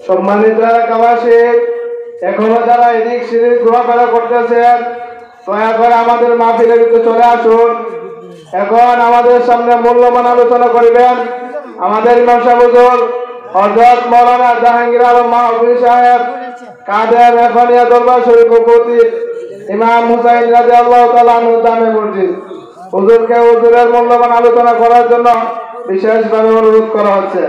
সম্মানিত এলাকাবাসী, এখনো যারা এদিক সেদিক ঘোরাফেরা করতেছেন দয়া করে আমাদের মাহফিলের ভিতরে চলে আসুন। এখন আমাদের সামনে মূল্যবান আলোচনা করিবেন আমাদের ইমাম সাহেব হুজুর হযরত মাওলানা জাহাঙ্গীর আলম মাহফুজ সাহেব, কাদের রেফানিয়া দরবার শরীফ উপস্থিত ইমাম হুসাইন রাদিয়াল্লাহু তাআলা আনহু জামে মসজিদ। হুজুরকে হুজুরের মূল্যবান আলোচনা করার জন্য বিশেষভাবে অনুরোধ করা হচ্ছে।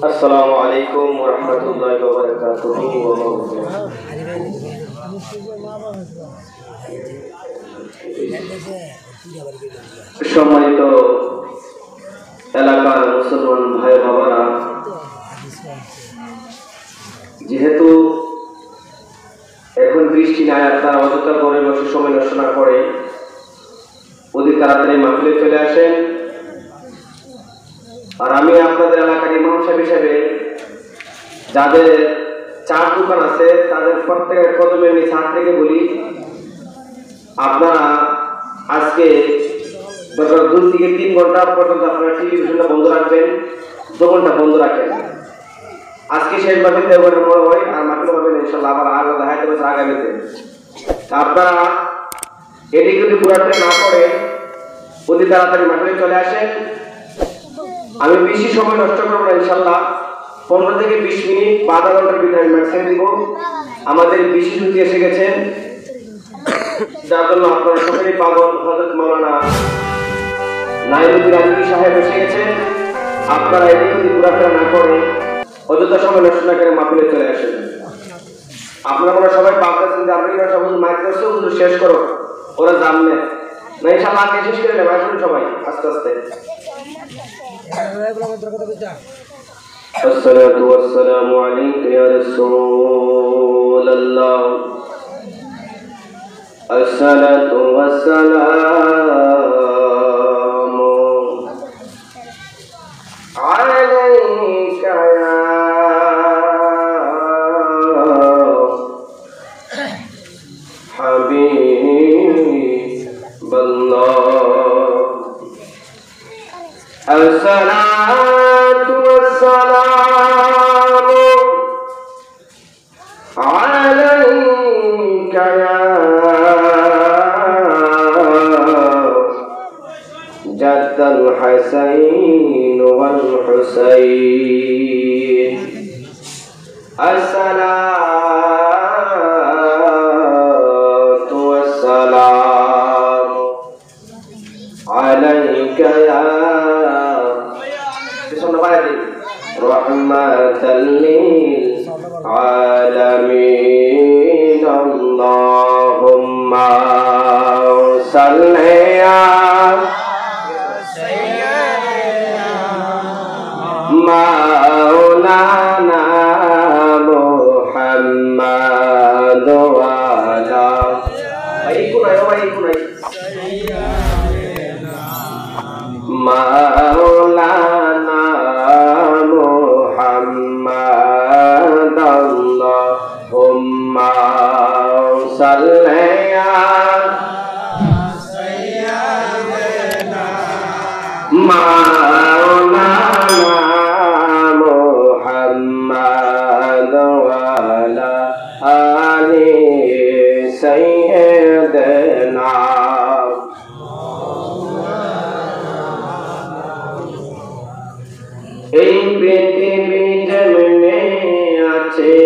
আসসালামু আলাইকুম ওয়া রাহমাতুল্লাহি ওয়া বারাকাতুহু। সম্মানিত এলাকার মুসলমান ভাই বাবারা, যেহেতু এখন বৃষ্টি নাই আর তারা অযথা করে বসে সময় নষ্ট না করে অতি তাড়াতাড়ি মাহফিলে চলে আসেন। আর আমি আপনাদের এলাকার ইমাম সাহেব হিসেবে যাদের চার দোকান আছে তাদের প্রত্যেকের কদমে নিয়ে ছাদ থেকে বলি, আপনারা আজকে দরকার 2 থেকে 3 ঘন্টা পর্যন্ত আপনারা টেলিভিশনটা বন্ধ রাখবেন, 2 ঘন্টা বন্ধ রাখেন। আজকে শেষ মাহফিল দেওয়ার বড় হয় আর মাহফিল হবে ইনশাআল্লাহ আবার আলাদা হাইতে বছর আগামীতে। আপনারা এদিকে যদি পুরাতে না করে অতি তাড়াতাড়ি মাহফিলে চলে আসেন। আমি বেশি সময় নষ্ট করবো না, ইনশাআল্লাহ 15 থেকে 20 মিনিট বা আধা ঘন্টার ভিতরে আমি ম্যাক্সিমাম দিব। আমাদের বেশি ছুটি এসে গেছেন, যার জন্য আপনারা সকলেই পাগল। হযরত মাওলানা নাইমুদ্দিন আজমি সাহেব এসে গেছেন। আপনারা এদিকে যদি ঘোরাফেরা না করে অযথা সময় নষ্ট না করে মাহফিলে চলে আসেন। আপনারা মনে সবাই ভাবতেছেন যে আপনি সব মাইক করছো কিন্তু শেষ করো, ওরা জানবে না। ইনশাআল্লাহ আগে শেষ করে নেব, আসুন সবাই আস্তে আস্তে। الصلاة والسلام عليك يا رسول الله، الصلاة والسلام عليك يا حبيب الله، الصلاة والسلام عليك يا جد الحسين والحسين، الصلاة والسلام عليك يا رحمة للعالمين، اللهم صل على مولانا محمد وعلى مولانا محمد، اللهم صل على مولانا محمد وعلى آل سيدنا। এই পৃথিবী যেমনি আছে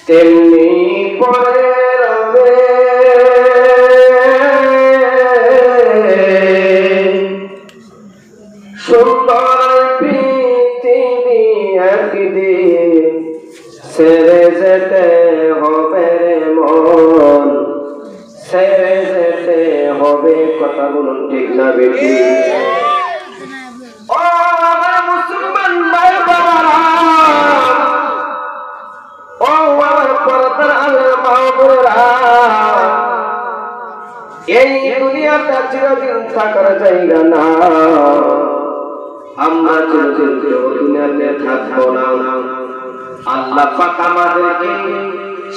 তেমনি পরে রবে, সুন্দর পৃথিবী একদিন ছেড়ে যেতে হবে মন, ছেড়ে যেতে হবে। কথা বলুন ঠিক না বেশি? মুসলমান ভাই বাবারা, ও আমার পরদার আল্লাহ এই দুনিয়াটা চিরদিন থাকার জায়গা না, আমরা চিরদিন দুনিয়াতে থাকবো না। আল্লাহ পাক আমাদেরকে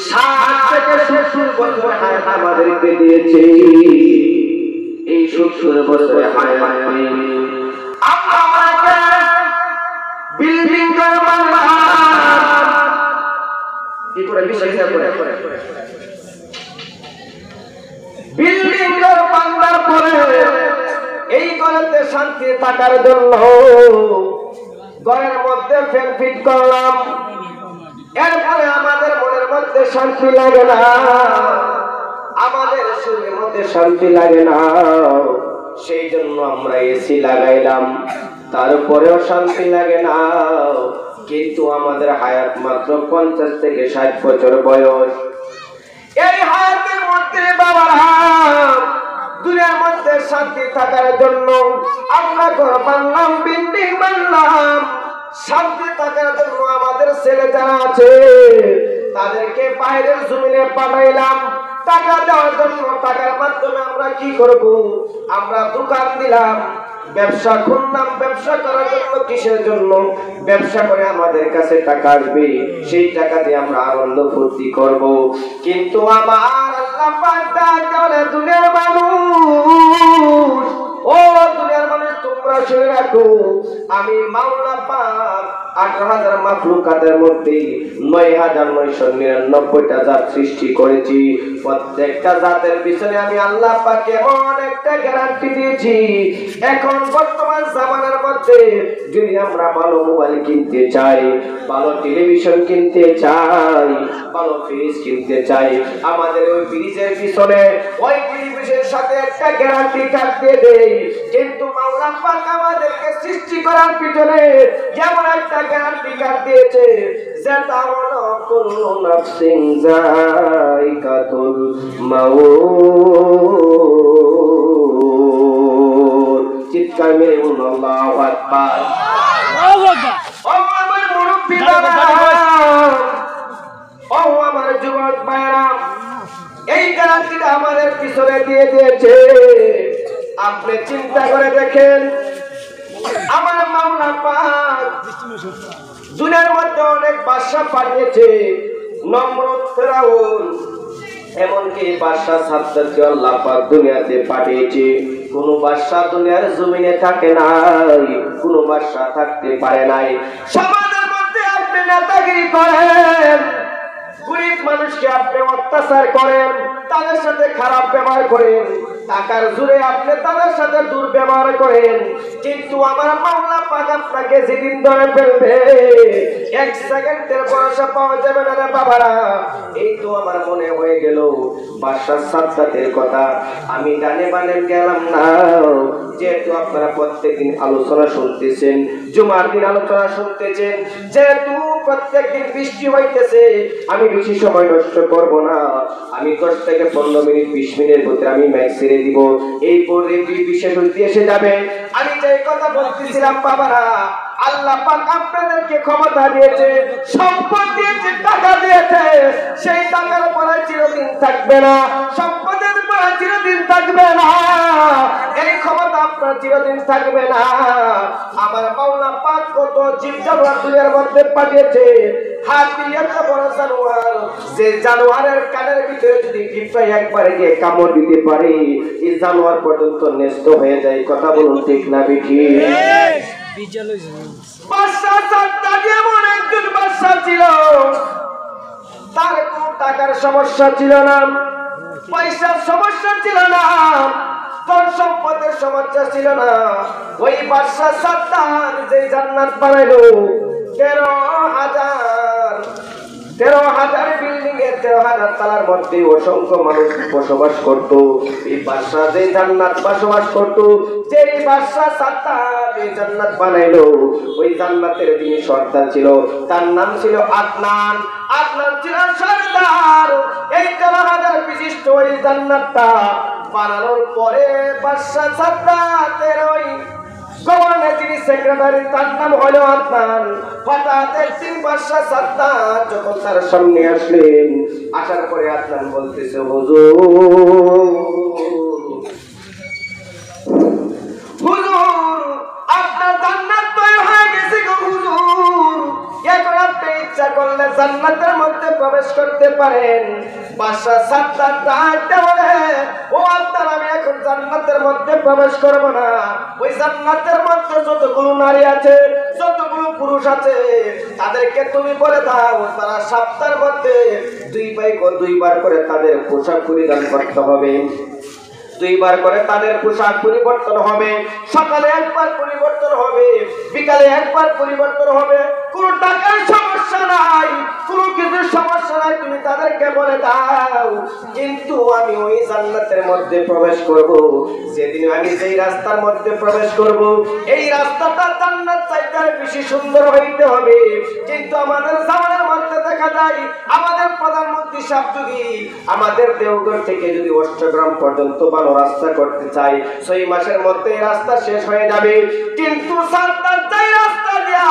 60 থেকে 70 বছর হায়াত আমাদেরকে দিয়েছে। এই 70 বছর হায়াত আমাকে বিল্ডিং করে কি করে বিশ্বাস করে বিল্ডিং বাংলার পরে এই ঘরেতে শান্তি থাকার জন্য ঘরের মধ্যে ফ্যান ফিট করলাম। এরপরে আমাদের মনের মধ্যে শান্তি লাগে না, আমাদের শরীরের মধ্যে শান্তি লাগে না, সেই জন্য আমরা এসি লাগাইলাম, তারপরেও শান্তি লাগে না। কিন্তু আমাদের হায়াত মাত্র 50 থেকে 60 বছর বয়স। এই হায়াতের মধ্যে বাবারা দুনিয়ার মধ্যে শান্তি থাকার জন্য আমরা ঘর বানলাম, বিল্ডিং বানলাম। শান্তি থাকার জন্য আমাদের ছেলে যারা আছে তাদেরকে বাইরের জমিনে পাঠাইলাম টাকা দেওয়ার জন্য। টাকার মাধ্যমে আমরা কি করব? আমরা দোকান দিলাম, ব্যবসা খুললাম। ব্যবসা করার জন্য কিসের জন্য? ব্যবসা করে আমাদের কাছে টাকা আসবে, সেই টাকা দিয়ে আমরা আনন্দ ফুর্তি করব। কিন্তু আমার আল্লাহ পাক বলে, দুনিয়ার মানুষ, ও দুনিয়ার মানুষ, তোমরা শুনে রাখো, আমি মাওলা পাক 18,000 মাখলুকাতের মধ্যে 9,999টা জাত সৃষ্টি করেছি। প্রত্যেকটা জাতের পিছনে আমি আল্লাহ পাক এমন একটা গ্যারান্টি দিয়েছি। এখন বর্তমান জামানার মধ্যে যদি আমরা ভালো মোবাইল কিনতে চাই, ভালো টেলিভিশন কিনতে চাই, ভালো ফ্রিজ কিনতে চাই, আমাদের ওই ফ্রিজের পিছনে ওই টেলিভিশনের সাথে একটা গ্যারান্টি কার্ড দিয়ে দেয়। কিন্তু মাওলা পাক আমাদেরকে সৃষ্টি করার পিছনে যেমন একটা গ্যারান্টি কার্ড দিয়েছে, যেটা হলো কুল্লু নাফসিন যায়িকাতুল মাউত। চিৎকার মেরে বলুন আল্লাহু আকবার। ও আমার মুরব্বি বাবা, ও আমার যুবক ভাইরা, এই গ্যারান্টিটা আমাদের পিছনে দিয়ে দিয়েছে। আপনি চিন্তা করে দেখেন, আমার মাওলা পাক দুনিয়ার মধ্যে অনেক বাদশা পাঠিয়েছে, নমরুদ, ফেরাউন, এমনকি বাদশা সাদ্দাতকে আল্লাহ পাক দুনিয়াতে পাঠিয়েছে। কোন বাদশা দুনিয়ার জমিনে থাকে নাই, কোন বাদশা থাকতে পারে নাই। সমাজের মধ্যে আপনি নেতাগিরি করেন, গরিব মানুষকে আপনি অত্যাচার করেন, তাদের সাথে খারাপ ব্যবহার করেন, টাকার জোরে আপনি তাদের সাথে দুর্ব্যবহার করেন। কিন্তু আমার মাওলা পাক আপনাকে যেদিন ধরে ফেলবে, 1 সেকেন্ডের ভরসা পাওয়া যাবে না রে বাবারা। এই তো আমার মনে হয়ে গেল বাদশা সাদ্দাতের কথা। আমি ডানে বানে গেলাম না, যেহেতু আপনারা প্রত্যেকদিন আলোচনা শুনতেছেন, জুমার দিন আলোচনা শুনতেছেন, যেহেতু প্রত্যেকদিন বৃষ্টি হইতেছে, আমি বেশি সময় নষ্ট করব না। আমি 10 থেকে 15 মিনিট 20 মিনিটের ভিতরে আমি ম্যাচ ছেড়ে দিব। এই পরে বিশেষ হইতে এসে যাবে। আমি যে কথা বলতেছিলাম বাবারা, আল্লাহ পাক আপনাদেরকে ক্ষমতা দিয়েছে, সম্পদ দিয়েছে, টাকা দিয়েছে। সেই টাকার উপরে চিরদিন থাকবে না, সম্পদের উপরে চিরদিন থাকবে না, এই ক্ষমতা আপনার চিরদিন থাকবে না। আমার মাওলা পাক কত জীব জানোয়ার দুনিয়ার মধ্যে পাঠিয়েছে। হাতি এত বড় জানোয়ার, যে জানোয়ারের কানের ভিতরে যদি পিঁপড়া একবারে গিয়ে কামড় দিতে পারে, এই জানোয়ার পর্যন্ত নষ্ট হয়ে যায়। কথা বলুন ঠিক না বেঠি? বাদশা সাদ্দাত এমন একজন বাদশা ছিল, তার কোনো টাকার সমস্যা ছিল না, পয়সার সমস্যা ছিল না, ধন সম্পদের সমস্যা ছিল না। ওই বাদশা সাদ্দাত যে জান্নাত বানাইলো, 13,000 বিল্ডিং এর 13,000 তালার মধ্যে অসংখ্য মানুষ বসবাস করত। এই বাদশা যে জান্নাত বসবাস করত, যে বাদশা সাদ্দাত এই জান্নাত বানাইলো, ওই জান্নাতের যিনি সর্দার ছিল, তার নাম ছিল আদনান। আদনান ছিল সর্দার। এই 13,000 বিশিষ্ট ওই জান্নাতটা বানানোর পরে বাদশা সাদ্দাতের ওই গভর্নর যিনি সেক্রেটারি তার নাম হলো আদনান। হঠাৎ একদিন বাদশা সাদ্দাত যখন তার সামনে আসলেন, আসার পরে আদনান বলতেছে, হুজুর হুজুর আপনার জান্নাত তৈরি হয়ে গেছে গো হুজুর, এখন আপনি ইচ্ছা করলে জান্নাতের মধ্যে প্রবেশ করতে পারেন। বাদশা সাদ্দাত ডাকতে বলে, ও আপনার আমি এখন জান্নাতের মধ্যে প্রবেশ করব না। ওই জান্নাতের মধ্যে যতগুলো নারী আছে, যতগুলো পুরুষ আছে, তাদেরকে তুমি বলে দাও তারা সপ্তাহের মধ্যে দুইবার করে তাদের পোশাক পরিধান করতে হবে, দুইবার করে তাদের পোশাক পরিবর্তন হবে, সকালে একবার পরিবর্তন হবে, বিকালে একবার পরিবর্তন হবে। কোনো টাকার সমস্যা নাই, কোনো কিছুর সমস্যা নাই, তুমি তাদেরকে বলে দাও। কিন্তু আমি ওই জান্নাতের মধ্যে প্রবেশ করব, যেদিন আমি যেই রাস্তার মধ্যে প্রবেশ করব, এই রাস্তাটা জান্নাত চাইতে বেশি সুন্দর হইতে হবে। কিন্তু আমাদের জামানার মধ্যে দেখা যায় আমাদের প্রধানমন্ত্রী সাহেব যদি আমাদের দেওঘর থেকে যদি অষ্টগ্রাম পর্যন্ত ভালো রাস্তা করতে চাই, 6 মাসের মধ্যে রাস্তা শেষ হয়ে যাবে। কিন্তু সাদ্দাত যেই রাস্তা দিয়া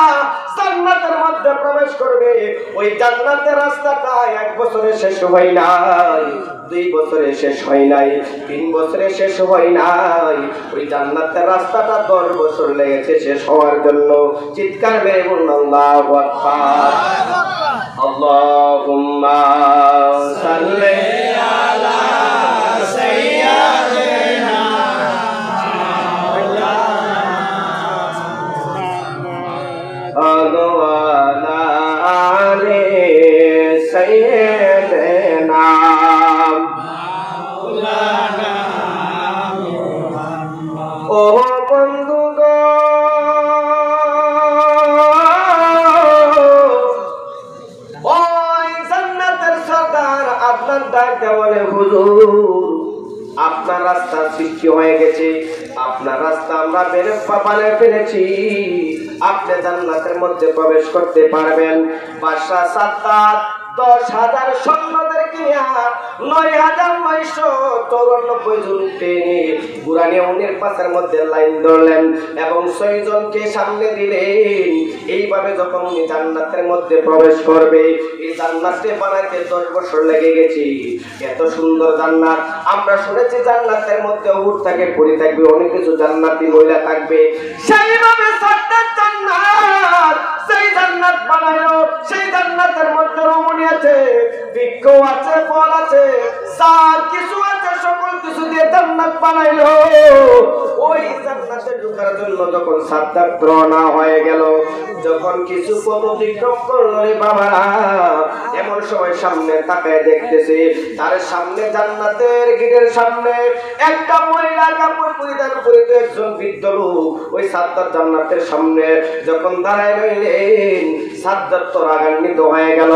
জান্নাতের মধ্যে প্রবেশ করবে, ওই জান্নাতের রাস্তাটা 1 বছরে শেষ হয় নাই, 2 বছরে শেষ হয় নাই, 3 বছরে শেষ হয় নাই, ওই জান্নাতের রাস্তাটা 10 বছর লেগেছে শেষ হওয়ার জন্য। চিৎকার মেরে বলুন আল্লাহু আকবার। আল্লাহুম্মা সাল্লি আলা সাইয়্যিদিনা আলা আলি সাইয়্যিদিনা ও বন্ধু গো, ওই জান্নাতের সরদার আপনার ডাকতে বলে, হুজুর আপনার রাস্তা সৃষ্টি হয়ে গেছে, আপনার রাস্তা আমরা বানিয়ে ফেলেছি, আপনি জান্নাতের মধ্যে প্রবেশ করতে পারবেন। বাদশা সাদ্দাত 10,000 সৈন্যদেরকে নিয়ে 9,994 জন টেনে গুরানি উনির পাশের মধ্যে লাইন ধরলেন এবং 6 জনকে সামনে দিলেন। এইভাবে যখন উনি জান্নাতের মধ্যে প্রবেশ করবে, এই জান্নাতকে বানাইতে 10 বছর লেগে গেছে। এত সুন্দর জান্নাত, আমরা শুনেছি জান্নাতের মধ্যে উট থাকে, পরি থাকবে, অনেক কিছু জান্নাতি মহিলা থাকবে। সেইভাবে সাদ্দাত জান্নাত, সেই জান্নাত বানাইলো। সেই জান্নাতের মধ্যে রমণী আছে, বৃক্ষ আছে, ফল আছে, সার কিছু আছে, সকল কিছু দিয়ে জান্নাত বানাইলো। ওই জান্নাতে ঢোকার জন্য যখন সাদ্দাত রওনা হয়ে গেল, যখন কিছু পথ অতিক্রম করলো রে বাবা, এমন সময় সামনে তাকায় দেখতেছে তার সামনে জান্নাতের গেটের সামনে একটা মহিলা কাপড় পরিধান করিত একজন বৃদ্ধ লোক ওই সাদ্দাত জান্নাতের সামনে যখন দাঁড়ায় রইলেন, সাদ্দাত তো রাগান্বিত হয়ে গেল।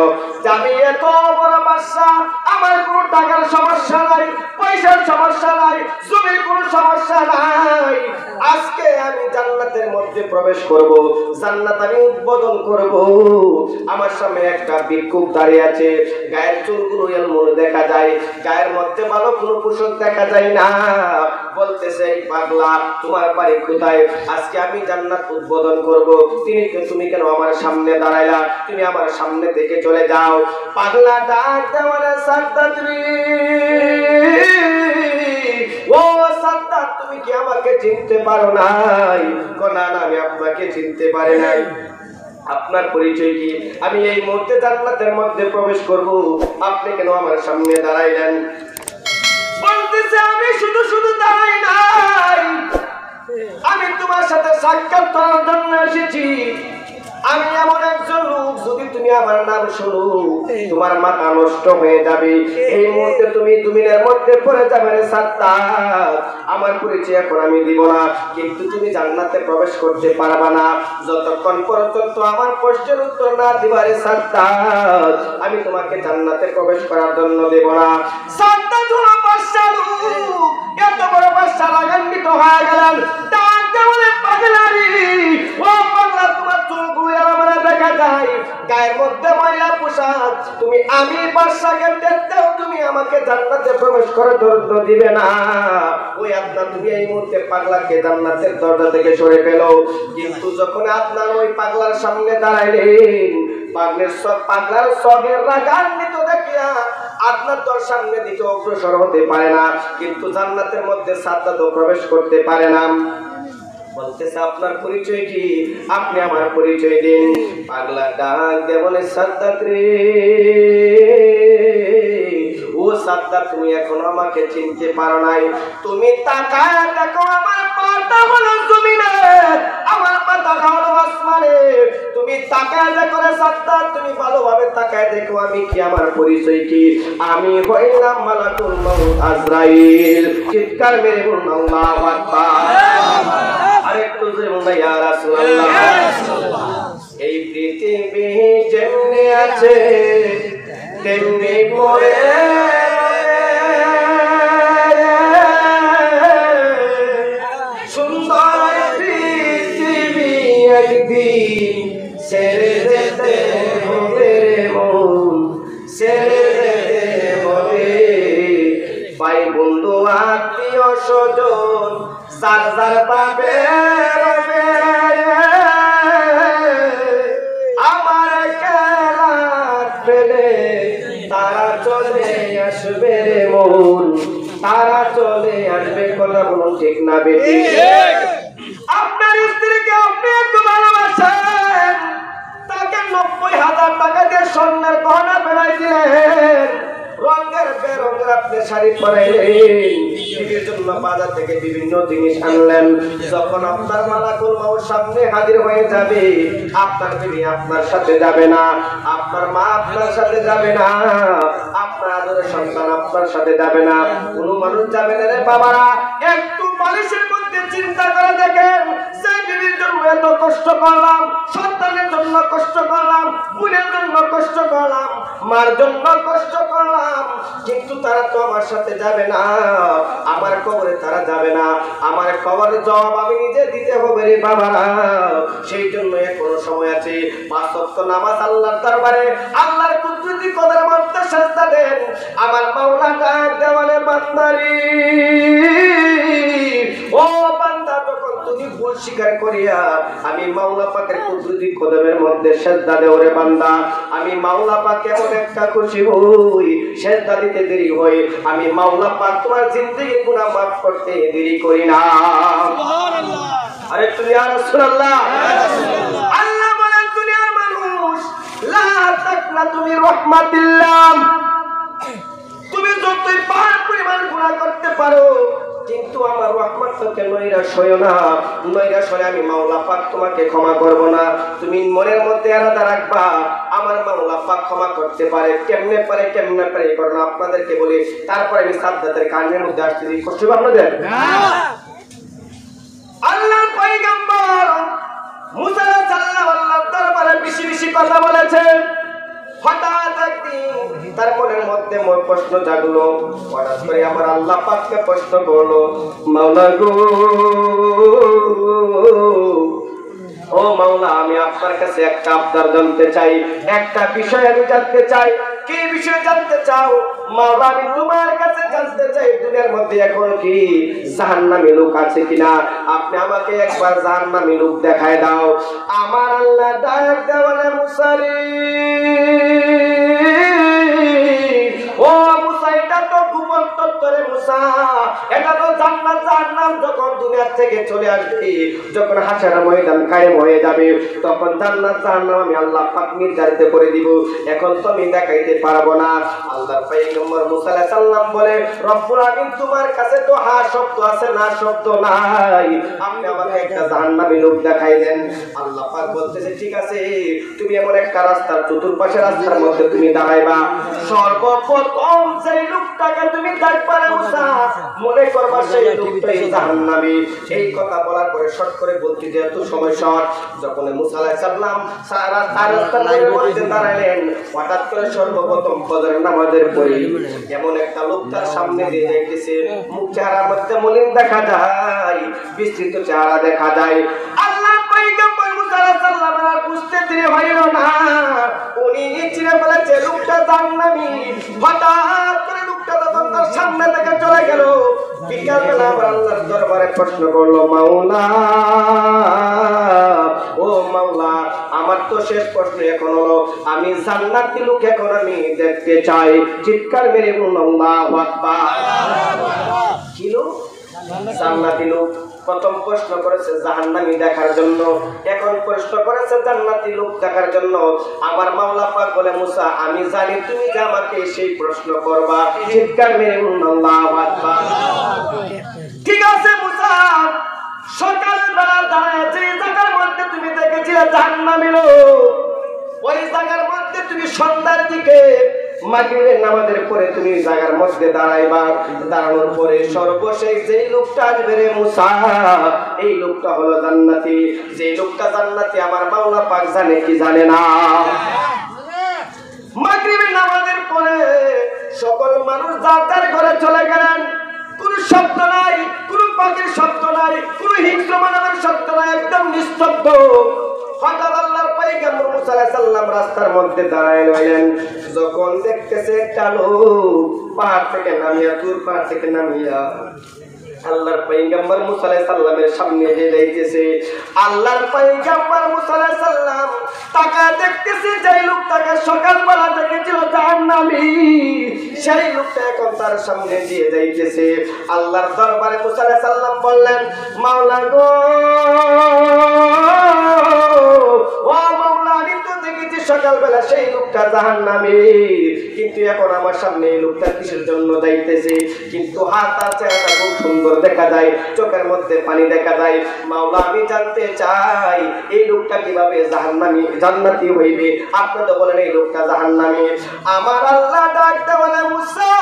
আমি এত বড় বাদশা, আমার কোনো টাকার সমস্যা নাই, পয়সার সমস্যা নাই, জমির কোনো সমস্যা নাই, আজকে আমি জান্নাতের মধ্যে প্রবেশ করব, জান্নাত আমি উদ্বোধন করব। আমার সামনে একটা ভিক্ষুক দাঁড়িয়ে আছে, গায়ের চুলগুলো এলমোড় দেখা যায়, গায়ের মধ্যে ভালো কোনো পোশাক দেখা যায় না। বলতেছে, এই পাগলা তোমার বাড়ি কোথায়? আজকে আমি জান্নাত উদ্বোধন করব, তুমি কেন আমার সামনে দাঁড়াইলা? তুমি আমার সামনে থেকে চলে যাও। পাগলা ডাক দেওয়ার সাদ্দাত রে, ও সাদ্দাত তুমি কি আমাকে চিনতে পারো নাই? না না, আমি আপনাকে চিনতে পারি নাই। আপনার পরিচয় কি? আমি এই মুহূর্তে জান্নাতের মধ্যে প্রবেশ করব, আপনি কেন আমার সামনে দাঁড়াইলেন? বলতেছে, আমি শুধু শুধু দাঁড়াই নাই, আমি তোমার সাথে সাক্ষাৎ করার জন্য এসেছি। আমি এমন একজন লোক, যদি তুমি আমার নাম শুনো তোমার মাথা নষ্ট হয়ে যাবে, এই মুহূর্তে তুমি দুমিনের মধ্যে পড়ে যাবে রে সাদ্দাত। আমার পরিচয় এখন আমি দিব না, কিন্তু তুমি জান্নাতে প্রবেশ করতে পারবা না যতক্ষণ পর্যন্ত আমার প্রশ্নের উত্তর না দিবা রে সাদ্দাত। আমি তোমাকে জান্নাতে প্রবেশ করার জন্য দেব না। সাদ্দাত হলো বাদশা লোক, এত বড় বাদশা রাগান্বিত হয়ে গেলেন। ডাকতে বলে, পাগলারি, ও পাগলা তোমার চুলগুলো আমার দেখা যায় গায়ের মধ্যে ময়লা পোশাক, তুমি আমি বাদশাকে দেখতেও তুমি আমাকে জান্নাতে প্রবেশ করে দরজা দিবে না। ওই আদনান তুমি এই মুহূর্তে পাগলাকে জান্নাতের দরজা থেকে সরে ফেলো। কিন্তু যখন আদনান ওই পাগলার সামনে দাঁড়াইলেন, পাগলার সবের রাগান্বিত দেখিয়া আদনান তোর সামনে দিকে অগ্রসর হতে পারে না, কিন্তু জান্নাতের মধ্যে সাদ্দাতও প্রবেশ করতে পারে না। বলতেছে আপনার পরিচয় কি, আপনি আমার পরিচয় দিন। পাগলা ডাক দিয়ে বলে সাদ্দাত রে, ও সাদ্দাত তুমি এখনো আমাকে চিনতে পারো নাই। তুমি তাকায় দেখো আমার পাটা হলো জমিনে, আমার পাটা হলো আসমানে। তুমি তাকায় দেখো রে সাদ্দাত, তুমি ভালোভাবে তাকায় দেখো আমি কি, আমার পরিচয় কি। আমি হইলাম মালাকুল মউত আজরাইল। চিৎকার মেরে বলুন আল্লাহু আকবার। আরেকটু জোরে বলুন ইয়া রাসূলুল্লাহ। এই পৃথিবী যেমনি আছে তেমনি পড়ে, সুন্দর পৃথিবী একদিন ছেড়ে যেতে হবে মন, ছেড়ে যেতে হবে। ভাই বন্ধু আত্মীয় স্বজন যার যার পাবে আমার কেরাত ফেলে তারা চলে আসবে রে মন, তারা চলে আসবে। কথা বলুন ঠিক না বেটি? আপনার স্ত্রীকে আপনি একটু ভালোবাসেন, তাকে 90,000 টাকা দিয়ে স্বর্ণের গহনা বেড়াই দিলেন, রঙের বেরঙের আপনি শাড়ি পরাইলেন, বিবির জন্য বাজার থেকে বিভিন্ন জিনিস আনলেন। যখন আপনার মালাকুল মউত সামনে হাজির হয়ে যাবে, আপনার বিবি আপনার সাথে যাবে না, আপনার মা আপনার সাথে যাবে না, আপনার আদরের সন্তান আপনার সাথে যাবে না, কোনো মানুষ যাবে না রে বাবারা। একটু বালিশের মধ্যে চিন্তা করে দেখেন, সেই বিবির জন্য এত কষ্ট করলাম, সন্তানের জন্য কষ্ট করলাম, বোনের জন্য কষ্ট করলাম, মার জন্য কষ্ট করলাম, কিন্তু তারা তো আমার সাথে যাবে না, আমার কবরে তারা যাবে না, আমার কবরের জবাব আমি নিজে দিতে হবে রে বাবারা। সেই জন্য এখনো সময় আছে। 5 ওয়াক্ত নামাজ আল্লাহর দরবারে আল্লাহর কুদরতি কদরের মধ্যে সেজদা দেন। আমার মাওলা ডাক দেওয়ালে বান্দারি, ও বান্দা যখন তুমি ভুল স্বীকার করিয়া আমি মাওলা পাকের কুদরতি কদমের মধ্যে সেজদা দেও রে বান্দা, আমি মাওলা পাক এমন একটা খুশি হই, সেজদা দিতে দেরি হয়, আমি মাওলা পাক তোমার জিন্দেগির গুনাহ মাফ করতে দেরি করি না। সুবহানাল্লাহ। আরে তুমি ইয়া রাসূলুল্লাহ, আল্লাহ বলেন দুনিয়ার মানুষ লা তাকনাতু মির রাহমাতিল্লাহ, তুমি যতই পাপ পরিমাণ গুনাহ করতে পারো কিন্তু আমার রহমত থেকে নৈরাশ হইও না, নৈরাশ হলে আমি মাওলা পাক তোমাকে ক্ষমা করব না। তুমি মনের মধ্যে এরাদা রাখবা আমার মাওলা পাক ক্ষমা করতে পারে, কেমনে পারে করো না। আপনাদেরকে বলি, তারপরে আমি সাদ্দাতের কানের মধ্যে আসতেছি, কষ্ট হবে আপনাদের? আল্লাহর পয়গম্বর মুসা আল্লাহর দরবারে বেশি বেশি কথা বলেছে। হঠাৎ একদিন তার মনের মধ্যে প্রশ্ন জাগলো, হঠাৎ করে আমার আল্লাহ পাককে প্রশ্ন করলো, মাওলা গো, ও মাওলা আমি আপনার কাছে একটা আবদার জানতে চাই, একটা বিষয় আমি জানতে চাই। কি বিষয় জানতে চাও? মাওলা আমি তোমার কাছে জানতে চাই দুনিয়ার মধ্যে এখন কি জাহান্নামী লোক আছে কিনা, আপনি আমাকে একবার জাহান্নামী লোক দেখায় দাও। আমার আল্লাহ ডাক দেওয়ালে মুসা রে, ও মুসা এটা তো গোপন তত্ত্ব রে মুসা, এটা তো জান্নাত জাহান্নাম যখন দুনিয়া থেকে চলে আসবে, যখন হাসরের ময়দান কায়েম হয়ে যাবে, তখন জান্নাত জাহান্নাম আমি আল্লাহ পাক নির্ধারিত করে দিব, এখন তো আমি দেখাইতে পারবো না। আল্লাহর পয়গম্বর মুসা আলাইহিস সালাম বলে, রব্বুল আলামিন তোমার কাছে তো হা শব্দ আছে না শব্দ নাই, আপনি আমাকে একটা জাহান্নামী লোক দেখাই দেন। আল্লাহ পাক বলতেছে ঠিক আছে, তুমি এমন একটা রাস্তার চতুর্পাশে রাস্তার মধ্যে তুমি দাঁড়াইবা, সর্বপ্রথম সেই লোকটাকে তুমি দেখবা রে মুসা, মনে করবা সেই লোকটাই জাহান্নামী। এই কথা বলার পরে শর্ট করে বলতে যে এত সময় শর্ট, যখন মুসা আলাইহিস সালাম সারা রাস্তার মধ্যে দাঁড়ালেন, হঠাৎ করে সর্বপ্রথম ফজরের নামাজের পরে এমন একটা লোক তার সামনে দিয়ে যাইতেছে, মুখ চেহারার মধ্যে মলিন দেখা যায়, বিস্তৃত চেহারা দেখা যায়। আল্লাহ পয়গম্বর মুসা আলাইহিস সালামের বুঝতে দেরি হইল না, উনি চিনে ফেলেছে লোকটা জাহান্নামী। হঠাৎ করে লোকটা যখন তার সামনে থেকে চলে গেল, বিকালবেলা আবার আল্লাহর দরবারে প্রশ্ন করলো, মাওলা ও মাওলা, আমার তো শেষ প্রশ্ন এখন হলো, আমি জান্নাতি লোক এখন আমি দেখতে চাই। চিৎকার মেরে বলুন আল্লাহু আকবার। কি লোক? জান্নাতি লোক। প্রথম প্রশ্ন করেছে জাহান্নামী দেখার জন্য, এখন প্রশ্ন করেছে জান্নাতি লোক দেখার জন্য। আমার মাওলা পাক বলে, মুসা আমি জানি তুমি যে আমাকে সেই প্রশ্ন করবা। চিৎকার মেরে বলুন আল্লাহু আকবার। ঠিক আছে মুসা, সকালবেলা দাঁড়ায় যে জায়গার মধ্যে তুমি দেখেছিলে জাহান্নামী লোক, ওই জায়গার মধ্যে তুমি সন্ধ্যার দিকে মাগরিবের নামাজের পরে তুমি জায়গার মধ্যে দাঁড়াইবা। দাঁড়ানোর পরে সর্বশেষ যেই লোকটা আসবে রে মুসা, এই লোকটা হলো জান্নাতি। যেই লোকটা জান্নাতি আমার মাওলা পাক জানে কি জানে না? মাগরিবের নামাজের পরে সকল মানুষ যার যার ঘরে চলে গেলেন। কোন শব্দ নাই, কোন পাখির শব্দ নাই, কোন হিংস্র মানবের শব্দ নাই, একদম নিস্তব্ধ। হঠাৎ আল্লাহর পয়গম্বর মুসা আলাইহিস সালাম রাস্তার মধ্যে দাঁড়ায় রইলেন। যখন দেখতেছে একটা লোক পাহাড় থেকে নামিয়া, তুর পাহাড় থেকে নামিয়া আল্লাহর পয়গম্বর মুসা আলাইহিস সালামের সামনে যাইতেছে। আল্লাহর পয়গম্বর মুসা আলাইহিস সালাম তাকায় দেখতেছে যে লোকটাকে সকালবেলা দেখেছিল জাহান্নামী, সেই লোকটা এখন তার সামনে দিয়ে যাইতেছে। আল্লাহর দরবারে মুসা আলাইহিস সালাম বললেন, মাওলা গো, ও মাওলা, আমি তো দেখেছি সকালবেলা সেই লোকটা জাহান্নামী, কিন্তু এখন আমার সামনে এই লোকটা কিসের জন্য যাইতেছে? কিন্তু হাত আর চেহারাটা খুব সুন্দর দেখা যায়, চোখের মধ্যে পানি দেখা যায়। মাওলা আমি জানতে চাই এই লোকটা কিভাবে জান্নাতি হইবে? আপনি তো বলেন এই লোকটা জাহান্নামী। আমার আল্লাহ ডাকতে বলে, মুসা,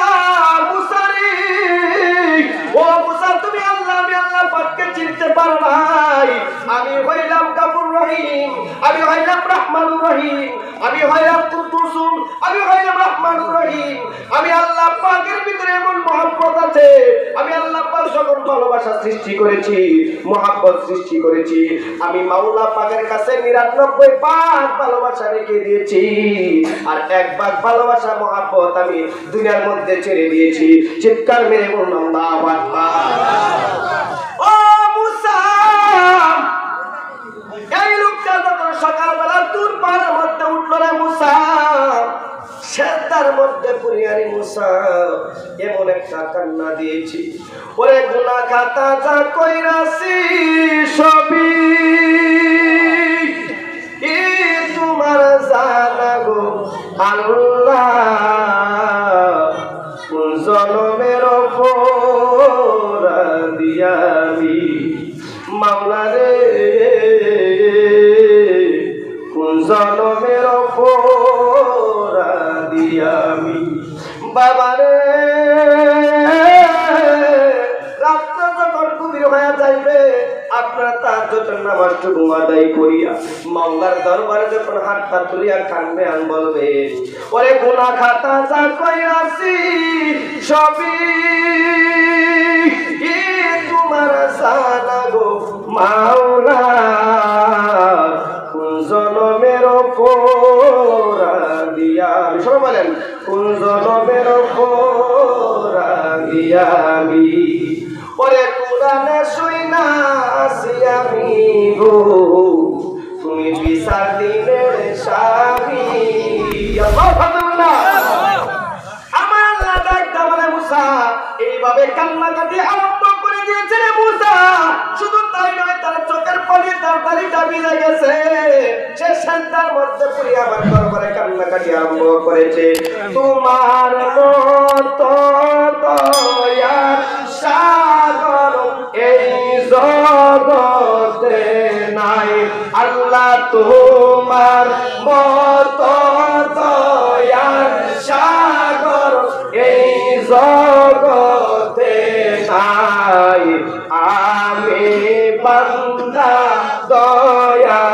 মুসা রে, ও মুসা, তুমি আল্লাহ, আমি আল্লাহ পাককে চিনতে পারো নাই। আমি হইলাম গাফুর রহিম, আমি হইলাম রহমানুর রহিম, আমি হইলাম কুদ্দুসুম, আমি হইলাম রহমানুর রহিম। আমি আল্লাহ পাকের ভিতরে এমন মহব্বত আছে, আমি আল্লাহ পাক যখন ভালোবাসা সৃষ্টি করেছি, মহব্বত সৃষ্টি করেছি, আমি মাওলা পাকের কাছে 99 ভাগ ভালোবাসা রেখে দিয়েছি, আর 1 ভাগ ভালোবাসা মহব্বত আমি দুনিয়ার মধ্যে ছেড়ে দিয়েছি। চিৎকার মেরে বলুন আল্লাহু আকবার। ও মুসা, এই লোকটা যখন সকালবেলা তুর পাহাড়ের মধ্যে উঠলো রে মুসা, সেদার মধ্যে পুরিয়ারি মুসা এমন একটা কান্না দিয়েছি, ওরে গুনাহ খাতা যা কইরাছি সবই তোমার জানা গো আল্লাহ, কোন জনমের অপরাধী আমি মাওলা রে, কোন জনমের অপরাধী আমি বাবা রে। রাত্র যখন গভীর হয়ে যাইবে, আপনারা তাহাজ্জুদের নামাজটুকু আদায় করিয়া মাওলার দরবারে যখন হাতটা তুলিয়া কানবে আর বলবে, ওরে গুনাহ খাতা যা কইরাছি সবই তোমার জানা গো মাওলা, কোন জনমের অপরাধী আমি, সবাই বলেন, কোন জনমের অপরাধী আমি, ওরে কোরআনে শুইনা আসি আমি গো, তুমি বিচার দিনের স্বামী। আলহামদুলিল্লাহ। আমার আল্লাহ ডাকতে বলে, মুসা এইভাবে কান্নাকাটি আরম্ভ করে দিয়েছে রে মুসা। শুধু তাই নয়, তার চোখের পানি তার দাড়িটা ভিজে গেছে, সে সেন্টার মধ্যে পড়ে আমার দরবারে কান্নাকাটি আরম্ভ করেছে। তোমার মতো দয়ার সাগর এই জগতে নাই আল্লাহ, তোমার মতো দয়ার সাগর এই জগতে নাই, আমি বান্দা দয়া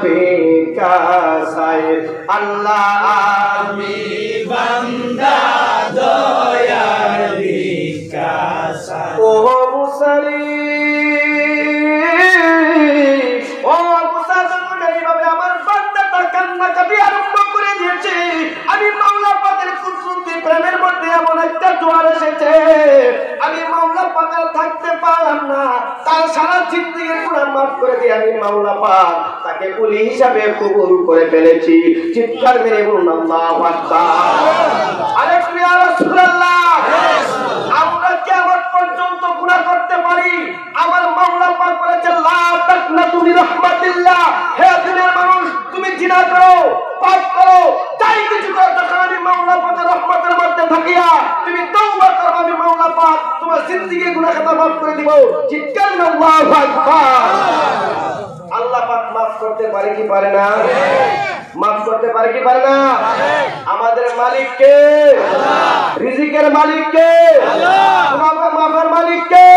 বিকাশায় আল্লাহ, আমি বান্দা দয়া বিকাশায়। ও মুসারি, ও মুসা, যখন এইভাবে আমার তার সারা জিন্দেগীর গুনাহ মাফ করে দিয়ে আমি মাওলা পাক তাকে কুলি হিসাবে কবুল করে ফেলেছি। চিৎকার মেরে বলুন আল্লাহু আকবার। আরেকটু ইয়া রাসূলুল্লাহ, আমরা কিয়ামত পর্যন্ত গুনাহ করতে পারি। আমার মাওলা পাক বলেছে লা তাকনাতু মির রাহমাতিল্লাহ। হে দুনিয়ার মানুষ, তুমি জিনা করো, পাপ করো, যাই কিছু করো, তখন আমি মাওলা পাকের রহমতের মধ্যে থাকিয়া তুমি তওবা করো, আমি মাওলা পাক তোমার জিন্দেগীর গুনাহ খাতা মাফ করে দিব। চিৎকার করে আল্লাহু আকবার। আল্লাহ পাক মাফ করতে পারে কি পারে না? মাফ করতে পারে কি পারে না? আমাদের মালিক কে? রিজিকের মালিক কে? গুনাহ মাফের মালিক কে?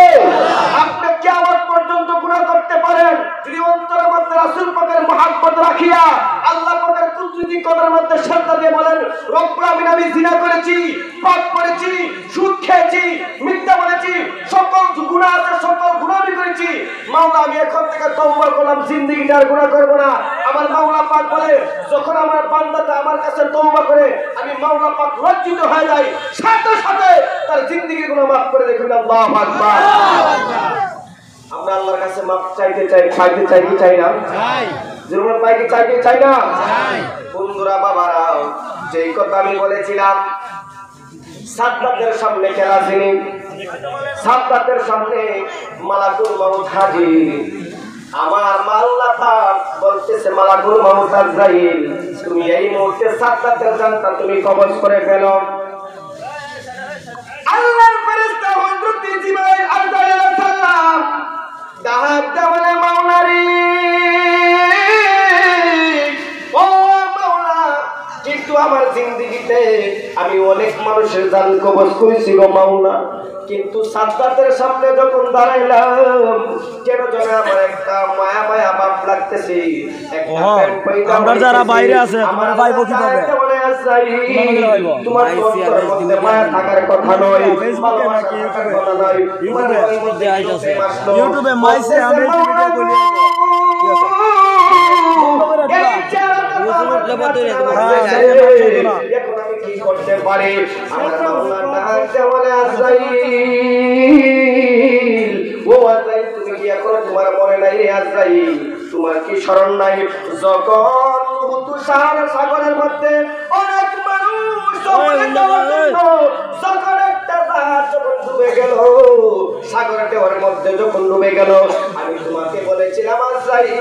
আপনি কিয়ামত পর্যন্ত গুনাহ করতে পারেন যদি অন্তরের মধ্যে রাসূল পাকের মহব্বত রাখিয়া আল্লাহ পাকের কুদরতি কদরের মধ্যে শ্রদ্ধা দিয়ে বলেন, রব্বুল আমিন আমি জিনা করেছি, পাপ করেছি, সুদ খেয়েছি, মিথ্যা বলেছি, সকল গুনাহ আছে, সকল গুনাহ আমি করেছি, মাওলা আমি এখন থেকে তওবা করলাম, জিন্দেগিতে আর গুনাহ করব না। আমার মাওলা পাক বলে, যখন আমার বান্দাটা আমার কাছে তওবা করে আমি মাওলা পাক লজ্জিত হয়ে যাই, সাথে সাথে তার জিন্দেগির গুনাহ মাফ করে দেখুন। আল্লাহু আকবার। আমরা আল্লাহর কাছে মাফ চাইতে চাই, চাইতে চাই কি চাই না? চাই। জীবন পাই কি চাই কি চাই না? চাই। বন্ধুরা বাবারা, যেই কথা আমি বলেছিলাম সাদ্দাতের সামনে খেলা যিনি, সাদ্দাতের সামনে মালাকুল মউত হাজির। আমার আল্লাহ পাক বলতেছে মালাকুল মউত আজরাইল, তুমি এই মুহূর্তে সাদ্দাতের জানটা তুমি কবজ করে ফেলো। আল্লাহর ফেরেশতা হযরত জিবরাইল আলাইহিস সালাম দাহাব দেওয়ালে মাওলারি, ও মাওলা, কিন্তু আমার জিন্দেগিতে আমি অনেক মানুষের জান কবজ করেছি গো মাওলা, কিন্তু সাদ্দাতের সামনে যখন দাঁড়াইলাম কেন যেন আমার একটা মায়া মায়া ভাব লাগতেছে। আমরা যারা বাইরে আছে তোমার পাইবো কিভাবে? তোমার মধ্যে মায়া থাকার কথা নয়, ভালোবাসার কথা নয়, ইউটিউবে মাইসে আমি ভিডিও করি। এখন আমি কি করতে পারি? আমার মাওলা ডাকতে বলে আজরাইল, ও আজরাইল তুমি কি এখনো তোমার মনে নাই রে আজরাইল? তোমার কি স্মরণ নাই যখন হুতুসার সাগরের মধ্যে অনেক মানুষ যখন একটা জাহাজ যখন ডুবে গেল, সাগরের ঢেউয়ের মধ্যে যখন ডুবে গেল, আমি তোমাকে বলেছিলাম আজরাইল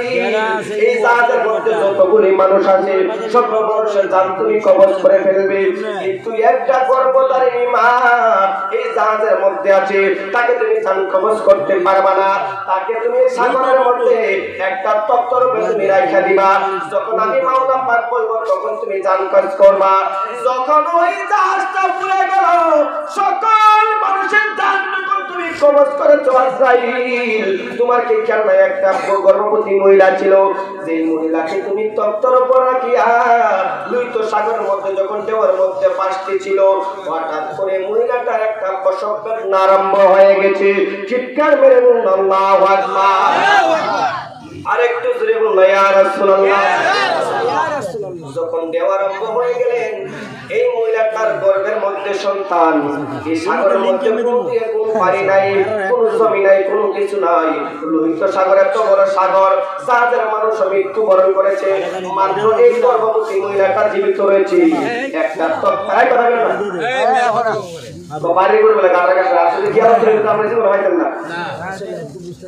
এই জাহাজের মধ্যে যতগুলি মানুষ আছে সব মানুষের জান তুমি কবজ করে ফেলবে, কিন্তু একটা গর্ভধারিণী মা এই জাহাজের মধ্যে আছে, তাকে তুমি জান কবজ করতে পারবা না, তাকে তুমি সাগরের মধ্যে একটা তত্ত্বর উপরে তুমি রাখা দিবা। যখন আমি মাওলা পাক বলবো তখন তুমি জান কবজ করবা। যখন ওই জাহাজটা পুড়ে গেল, সকল মানুষের জান যখন তুমি কবজ করেছো আজরাইল, তোমার কি খেয়াল নাই একটা গর্ভবতী মহিলা ছিল, যে মহিলাকে তুমি তত্ত্বর উপর রাখিয়া লুইত সাগরের মধ্যে যখন ঢেউয়ের মধ্যে ভাসতে ছিল, হঠাৎ করে মহিলাটার একটা প্রসব বেদনা আরম্ভ হয়ে গেছে। চিৎকার মেরে বলুন আল্লাহু আকবার। আরেকটু জোরে বলুন ইয়া রাসূলুল্লাহ। যখন ঢেউ আরম্ভ হয়ে গেলেন, এই মহিলাটার গর্ভের মধ্যে সন্তান, এই সাগরের মধ্যে কোনো পানি নাই, কোনো জমি নাই, কোনো কিছু নাই, লোহিত সাগর এত বড় সাগর, জাহাজের মানুষ মৃত্যুবরণ করেছে, মাত্র এই গর্ভবতী মহিলাটা জীবিত রয়েছে। একটা তথ্য বাড়ি করে বলে কাটার কাছে আসলে কি আমরা জীবন পাইতেন না,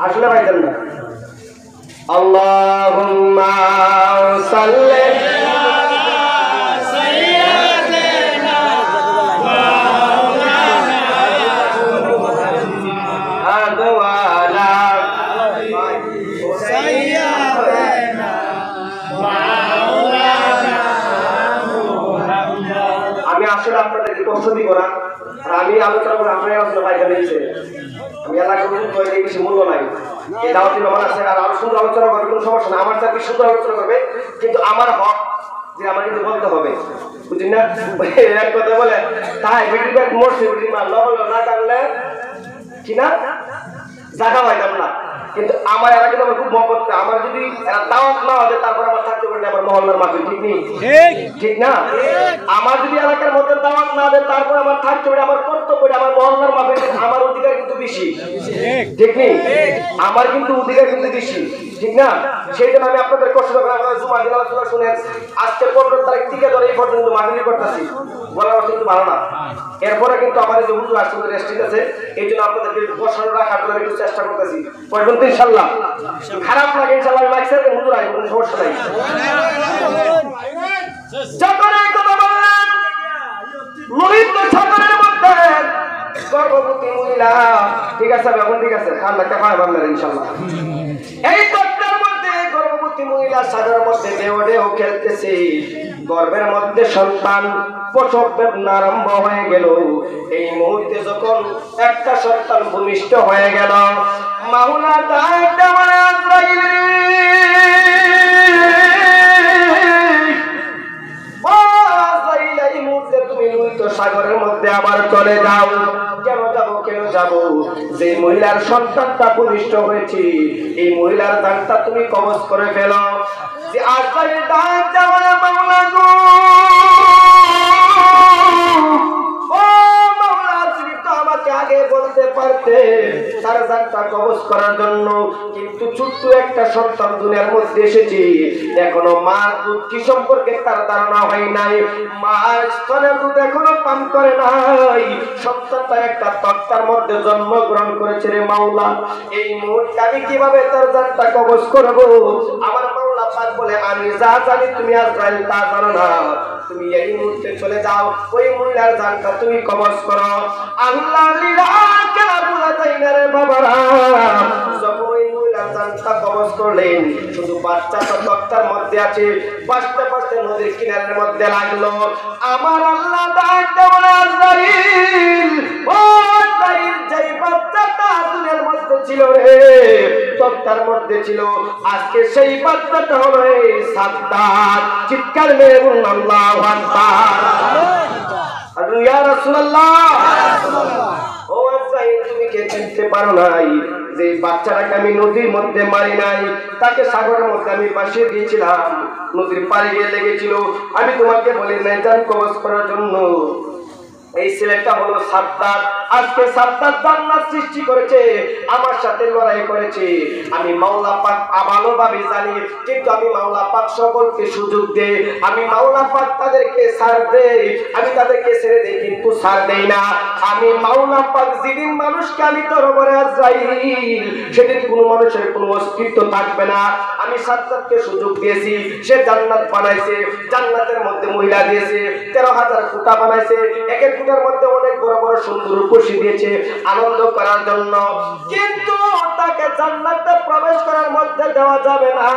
আসলে পাইতেন না। আল্লাহুম্মা সাল্লি আমি আসলে আপনাদেরকে কষ্ট দিব না, আর আমি আলোচনা করে আপনার আলোচনা পাইতে দিয়েছে, আমি এলাকার বেশি মূল্য নাই। এই দাওয়াতি মেহমান আছে, আর আরো সুন্দর আলোচনা করবে, কোনো সমস্যা না, আমার চাকরি সুন্দর আলোচনা করবে, কিন্তু আমার হক যে আমার কিন্তু বলতে হবে, বুঝলি না? এক কথা বলে তাই বেটি ব্যাগ মরছে, বেটি মারল হলো না, টানলে কি না জায়গা পাইতাম না। কিন্তু আমার এলাকা কিন্তু আমার খুব মহব্বত করে, আমার যদি দাওয়াত না হবে তারপর আমার থাকতে পারি না আমার মহল্লার মাঝে, ঠিক নেই? ঠিক না? আমার যদি এলাকার মধ্যে দাওয়াত না দেয় তারপর আমার থাকতে পারি, আমার কর্তব্য আমার মহল্লার মাঝে, আমার অধিকার কিন্তু বেশি, ঠিক নেই? আমার কিন্তু অধিকার কিন্তু বেশি, ঠিক না? সেই জন্য আমি আপনাদের কষ্ট করে আপনারা জুমার দিন আলোচনা শুনেন। আজকে 15 তারিখ থেকে ধরে এই পর্যন্ত মাহফিল করতেছি, বলার অর্থ কিন্তু ভালো না। এরপরে কিন্তু আমাদের যে হুজুর আসছে রেস্টিং আছে, এই জন্য আপনাদেরকে বসানো রাখার জন্য একটু চেষ্টা করতেছি। পর্যন্ত ইনশাল্লাহ খারাপ লাগে, ইনশাল্লাহ লাগছে হুজুর আসবে, কোনো সমস্যা নাই। যখন এই কথা বললেন লোহিত সাগরের মধ্যে গর্ভবতী মহিলা, ঠিক আছে এখন ঠিক আছে, খান একটা খাওয়া বাংলার ইনশাল্লাহ। এই তত্ত্বের মধ্যে গর্ভবতী মহিলা সাগরের মধ্যে ঢেউ খেলতেছে, গর্ভের মধ্যে সন্তান প্রসব বেদনা আরম্ভ হয়ে গেল। এই মুহূর্তে যখন একটা সন্তান ভূমিষ্ঠ হয়ে গেল, মাওলা ডাকতে বলে আজরাইল সাগরের মধ্যে আবার চলে যাও। কেন যাব কেন যাব? যে মহিলার সন্তানটা ভূমিষ্ঠ হয়েছে এই মহিলার দানটা তুমি কবজ করে ফেলো। যে আজরাইল ডাক দেওয়া মাওলা গো, ও মাওলা তুমি তো আমাকে আগে বলতে পারতে তার দানটা কবজ করার জন্য, কিন্তু ছোট্ট একটা সন্তান দুনিয়ার মধ্যে এসেছে, এখনো মার দুধ কি সম্পর্কে তার ধারণা হয় নাই, মার স্তনের দুধ এখনো পান করে নাই, সন্তানটা একটা তক্তার মধ্যে জন্মগ্রহণ করেছে রে মাওলা। এই মুহূর্তে আমি কিভাবে তার জানটা কবজ করবো? আমার মাওলা পাক বলে আমি যা জানি তুমি আজরাইল তা জানো না, তুমি এই মুহূর্তে চলে যাও, ওই মহিলার জানটা তুমি কবজ করো। আল্লাহ লীলা কেলা বুঝা যায় না রে বাবারা। যখন ওই মহিলার জানটা কবজ করলেন, শুধু বাচ্চাটা তক্তার মধ্যে আছে, বাঁচতে বাঁচতে নদীর কিনারের মধ্যে লাগলো। আমার আল্লাহ ডাকতে বলে আজরাইল, ও আজরাইল যেই বাচ্চাটা দুনিয়ার মধ্যে ছিল রে, তক্তার মধ্যে ছিল, আজকে সেই বাচ্চাটা হলো এই সাদ্দাত। চিৎকার মেরে বলুন আল্লাহু আকবার। ইয়া রাসূলুল্লাহ, ও আজরাইল তুমি কে চিনতে পারো নাই? যে বাচ্চাটাকে আমি নদীর মধ্যে মারি নাই, তাকে সাগরের মধ্যে আমি ভাসিয়ে দিয়েছিলাম, নদীর পাড়ে গিয়ে লেগেছিল, আমি তোমাকে বলি নাই জান কবজ করার জন্য। এই ছেলেটা হলো সাদ্দাত। আজকে সাদ্দাত জান্নাত সৃষ্টি করেছে, আমার সাথে লড়াই করেছে। আমি মাওলা পাক ভালোভাবে জানি, কিন্তু আমি মাওলা পাক সকলকে সুযোগ দেই, আমি মাওলা পাক তাদেরকে ছাড় দেই, আমি তাদেরকে ছেড়ে দেই কিন্তু ছাড় দেই না। আমি মাওলা পাক যেদিন মানুষকে আমি দরবারে আজরাইল, সেদিন কোনো মানুষের কোনো অস্তিত্ব থাকবে না। আমি সাদ্দাতকে সুযোগ দিয়েছি, সে জান্নাত বানাইছে, জান্নাতের মধ্যে মহিলা দিয়েছে, 13,000 ফুটা বানাইছে, এক এক ফুটার মধ্যে অনেক বড় বড় সুন্দর রূপসী দিয়েছে আনন্দ করার জন্য, কিন্তু তাকে জান্নাতে প্রবেশ করার মধ্যে দেওয়া যাবে না।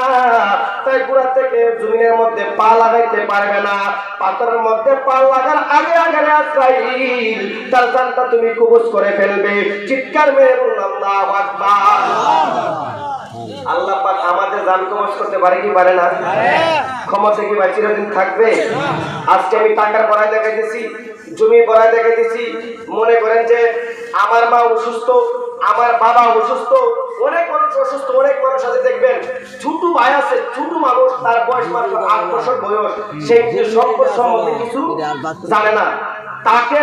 তাই পুরা থেকে জমিনের মধ্যে পা লাগাইতে পারবে না, পাথরের মধ্যে পা লাগার আগে আগে আজরাইল তার জানটা তুমি কবজ করে ফেলবে। চিৎকার মেরে বলুন আল্লাহু আকবার। আল্লাহ পাক আমাদের জান কবজ করতে পারে কি পারে না? ক্ষমতা কি ভাই চিরদিন থাকবে? আজকে আমি টাকার বড়াই দেখাইতেছি, জমি বড়াই দেখাইতেছি, মনে করেন যে আমার মা অসুস্থ, আমার বাবা অসুস্থ, অনেক মানুষ অসুস্থ, অনেক মানুষ আছে দেখবেন ছোট ভাই আছে, ছোট মানুষ, তার বয়স মাত্র 8 বছর বয়স, সেই সম্পদ সম্বন্ধে কিছু জানে না। তাকে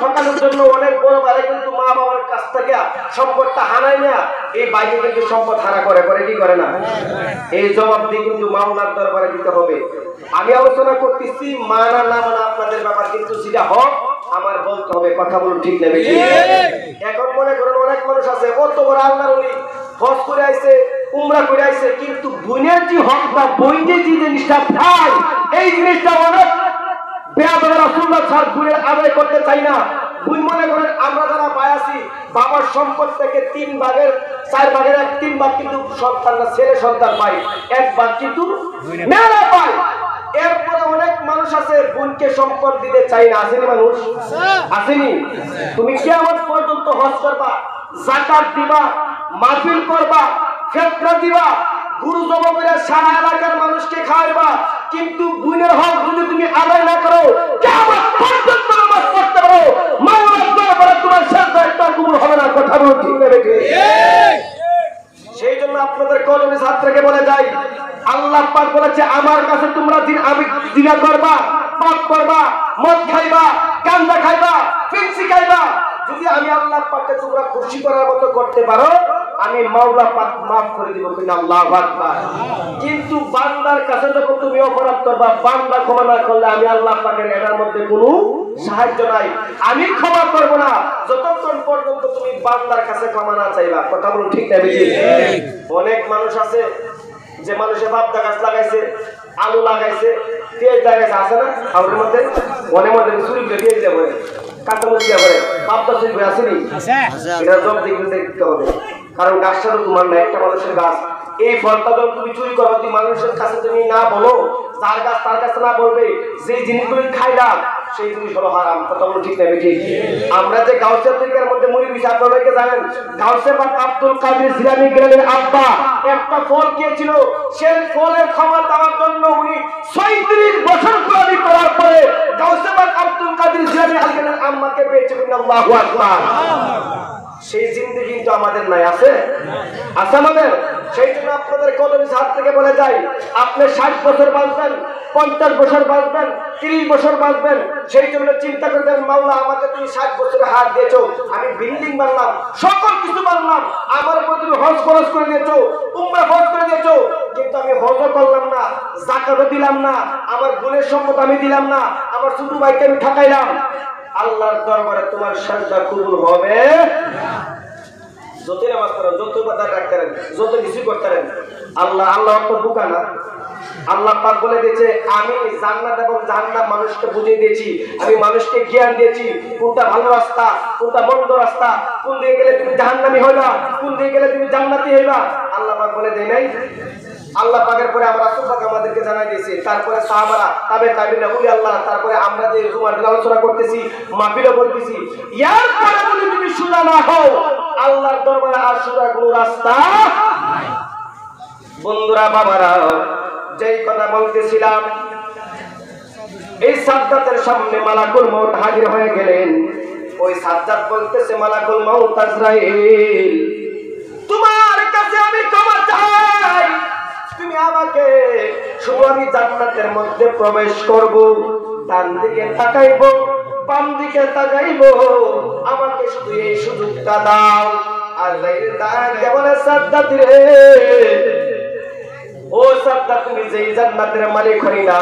ঠকানোর জন্য অনেক বড় ভাই কিন্তু মা বাবার কাছ থেকে সম্পদটা হারায় না, এই বাইকে কিন্তু সম্পদ হারা করে কি করে না? এই জবাব দিয়ে কিন্তু মাওলার দরবারে দিতে হবে। আমি আলোচনা করতেছি মানা না মানা আপনাদের ব্যাপার, কিন্তু যেটা হক আমার বলতে হবে। কথা বলুন ঠিক না বেশি? এখন মনে করেন অনেক মানুষ আছে কত বড় আল্লাহর ওলি, হজ করে আইছে, উমরা করে আইছে, কিন্তু বুনের যে হক বা বইতে যে জিনিসটা পায়, এই জিনিসটা অনেক রাসূলুল্লাহ সার বুনের আদায় করতে চাই না। বুন মনে করেন আমরা যারা পাই আছি, বাবার সম্পদ থেকে 3 ভাগের 4 ভাগের 1/3 ভাগ কিন্তু সন্তানরা ছেলে সন্তান পায়, 1 ভাগ কিন্তু মেয়েরা পায়। এরপরে অনেক মানুষ আছে বোনকে সম্পদ দিতে চাই না, আসেনি মানুষ? আসেনি? তুমি কিয়ামত পর্যন্ত হজ করবা, যাকাত দিবা, মাহফিল করবা, ফিতরা দিবা, গুরু জমা করে সারা এলাকার মানুষকে খাওয়াইবা, কিন্তু বোনের হক যদি তুমি আদায় না করো, কিয়ামত পর্যন্ত নামাজ পড়তে পারো, মাওলার দরবারে তোমার সিজদা কবুল হবে না। কথা বলুন ঠিক না ঠিক? সেই জন্য আপনাদের কলমে ছাত্রকে বলে যাই, আল্লাহ পাক বলেছে আমার কাছে তোমরা আমি জিনা করবা, পাপ করবা, মদ খাইবা, গাঁজা খাইবা, ফিনসি খাইবা, যদি আমি আল্লাহ পাককে তোমরা খুশি করার মতো করতে পারো আমি মাওলা পাক মাফ করে দিব কিনা আল্লাহু আকবার। কিন্তু বান্দার কাছে যখন তুমি অপরাধ করবা বান্দা ক্ষমা না করলে আমি আল্লাহ পাকের এটার মধ্যে কোনো সাহায্য নাই। আমি ক্ষমা করব না যতক্ষণ পর্যন্ত তুমি বান্দার কাছে ক্ষমা না চাইবা। কথা বলুন ঠিক না বেশি? অনেক মানুষ আছে যে মানুষের বাপদা গাছ লাগাইছে, আলু লাগাইছে, পেঁয়াজ লাগাইছে, আছে না আমাদের মধ্যে? অনেক মধ্যে চুরি করে পেঁয়াজ দেওয়া করে, কাঁচামরিচ দেওয়া করে, বাপদা চুরি করে আসেনি? এটা জব দেখতে হবে, কারণ গাছটা তো তোমার না, একটা মানুষের গাছ। এই ফলটা যখন তুমি চুরি করো তুমি মানুষের কাছে তুমি না বলো, যার গাছ তার কাছে না বলবে, যে জিনিসগুলি খাইলাম সেই জিনিস হলো হারাম। কথা বলো ঠিক না ঠিক? আমরা যে গাউসিয়া তরিকার মধ্যে মরি দিছি আপনারা কি জানেন? গাউসে পাক আব্দুল কাদের জিলানী গেলেন আব্বা একটা ফল খেয়েছিল, সেই ফলের ক্ষমা দেওয়ার জন্য উনি 36 বছর গোলামি করার পরে গাউসে পাক আব্দুল কাদের জিলানী গেলেন আম্মাকে পেয়েছে। আল্লাহু আকবার। সেই জিন্দেগি কিন্তু আমাদের নাই, আছে আছে আমাদের। সেই জন্য আপনাদের কদম হাত থেকে বলে যাই, আপনি 60 বছর বাঁচবেন, 50 বছর বাঁচবেন, 30 বছর বাঁচবেন, সেই জন্য চিন্তা করবেন মাওলা আমাকে তুমি 60 বছরের হাত দিয়েছো, আমি বিল্ডিং বানলাম, সকল কিছু বানলাম, আমার উপর তুমি হজ খরচ করে দিয়েছো, উমরা খরচ করে দিয়েছো, কিন্তু আমি হজও করলাম না, যাকাতও দিলাম না, আমার গুণের সম্পদ আমি দিলাম না, আমার ছোট ভাইকে আমি ঠকাইলাম। আল্লাহর দরবারে তোমার সাজদা কবুল হবে না। যতই নামাজ পড়েন, যত বাজার রাখতেন, যত কিছু করতেন, আল্লাহ তো বোকা না। আল্লাহ পাক বলে দিয়েছে আমি জান্নাত এবং জাহান্নাম মানুষকে বুঝিয়ে দিয়েছি, আমি মানুষকে জ্ঞান দিয়েছি কোনটা ভালো রাস্তা কোনটা মন্দ রাস্তা, কোন দিকে গেলে তুমি জাহান্নামী হইবা, কোন দিকে গেলে তুমি জান্নাতি হইবা। আল্লাহ পাক বলে দেয় নাই? আল্লাহ পাকের পরে আমরা রাসূল পাক আমাদেরকে জানাই দিয়েছে, তারপরে সাহাবারা, তাবেঈনা, ওলি আল্লাহ, তারপরে আমরা যে জুমার দিন আলোচনা করতেছি, মাহফিলও বলতেছি, ইয়ার পরে যদি তুমি সোজা না হও আল্লাহর দরবারে আর সোজা কোনো রাস্তা নাই। বন্ধুরা বাবারা, যেই কথা বলতেছিলাম, এই সাজ্জাদের সামনে মালাকুল মউত হাজির হয়ে গেলেন। ওই সাজ্জাদ বলতেছে মালাকুল মউত আজরাইল, তোমার কাছে আমি ক্ষমা চাই, তুমি আমাকে শুধু আমি জান্নাতের মধ্যে প্রবেশ করব, ডান দিকে তাকাইবো বাম দিকে তাকাইবো, আমাকে শুধু এই সুযোগটা দাও। আর বলে সাজ্জাদ রে, ও সাজ্জাদ তুমি যেই জান্নাতের মালিক হই না,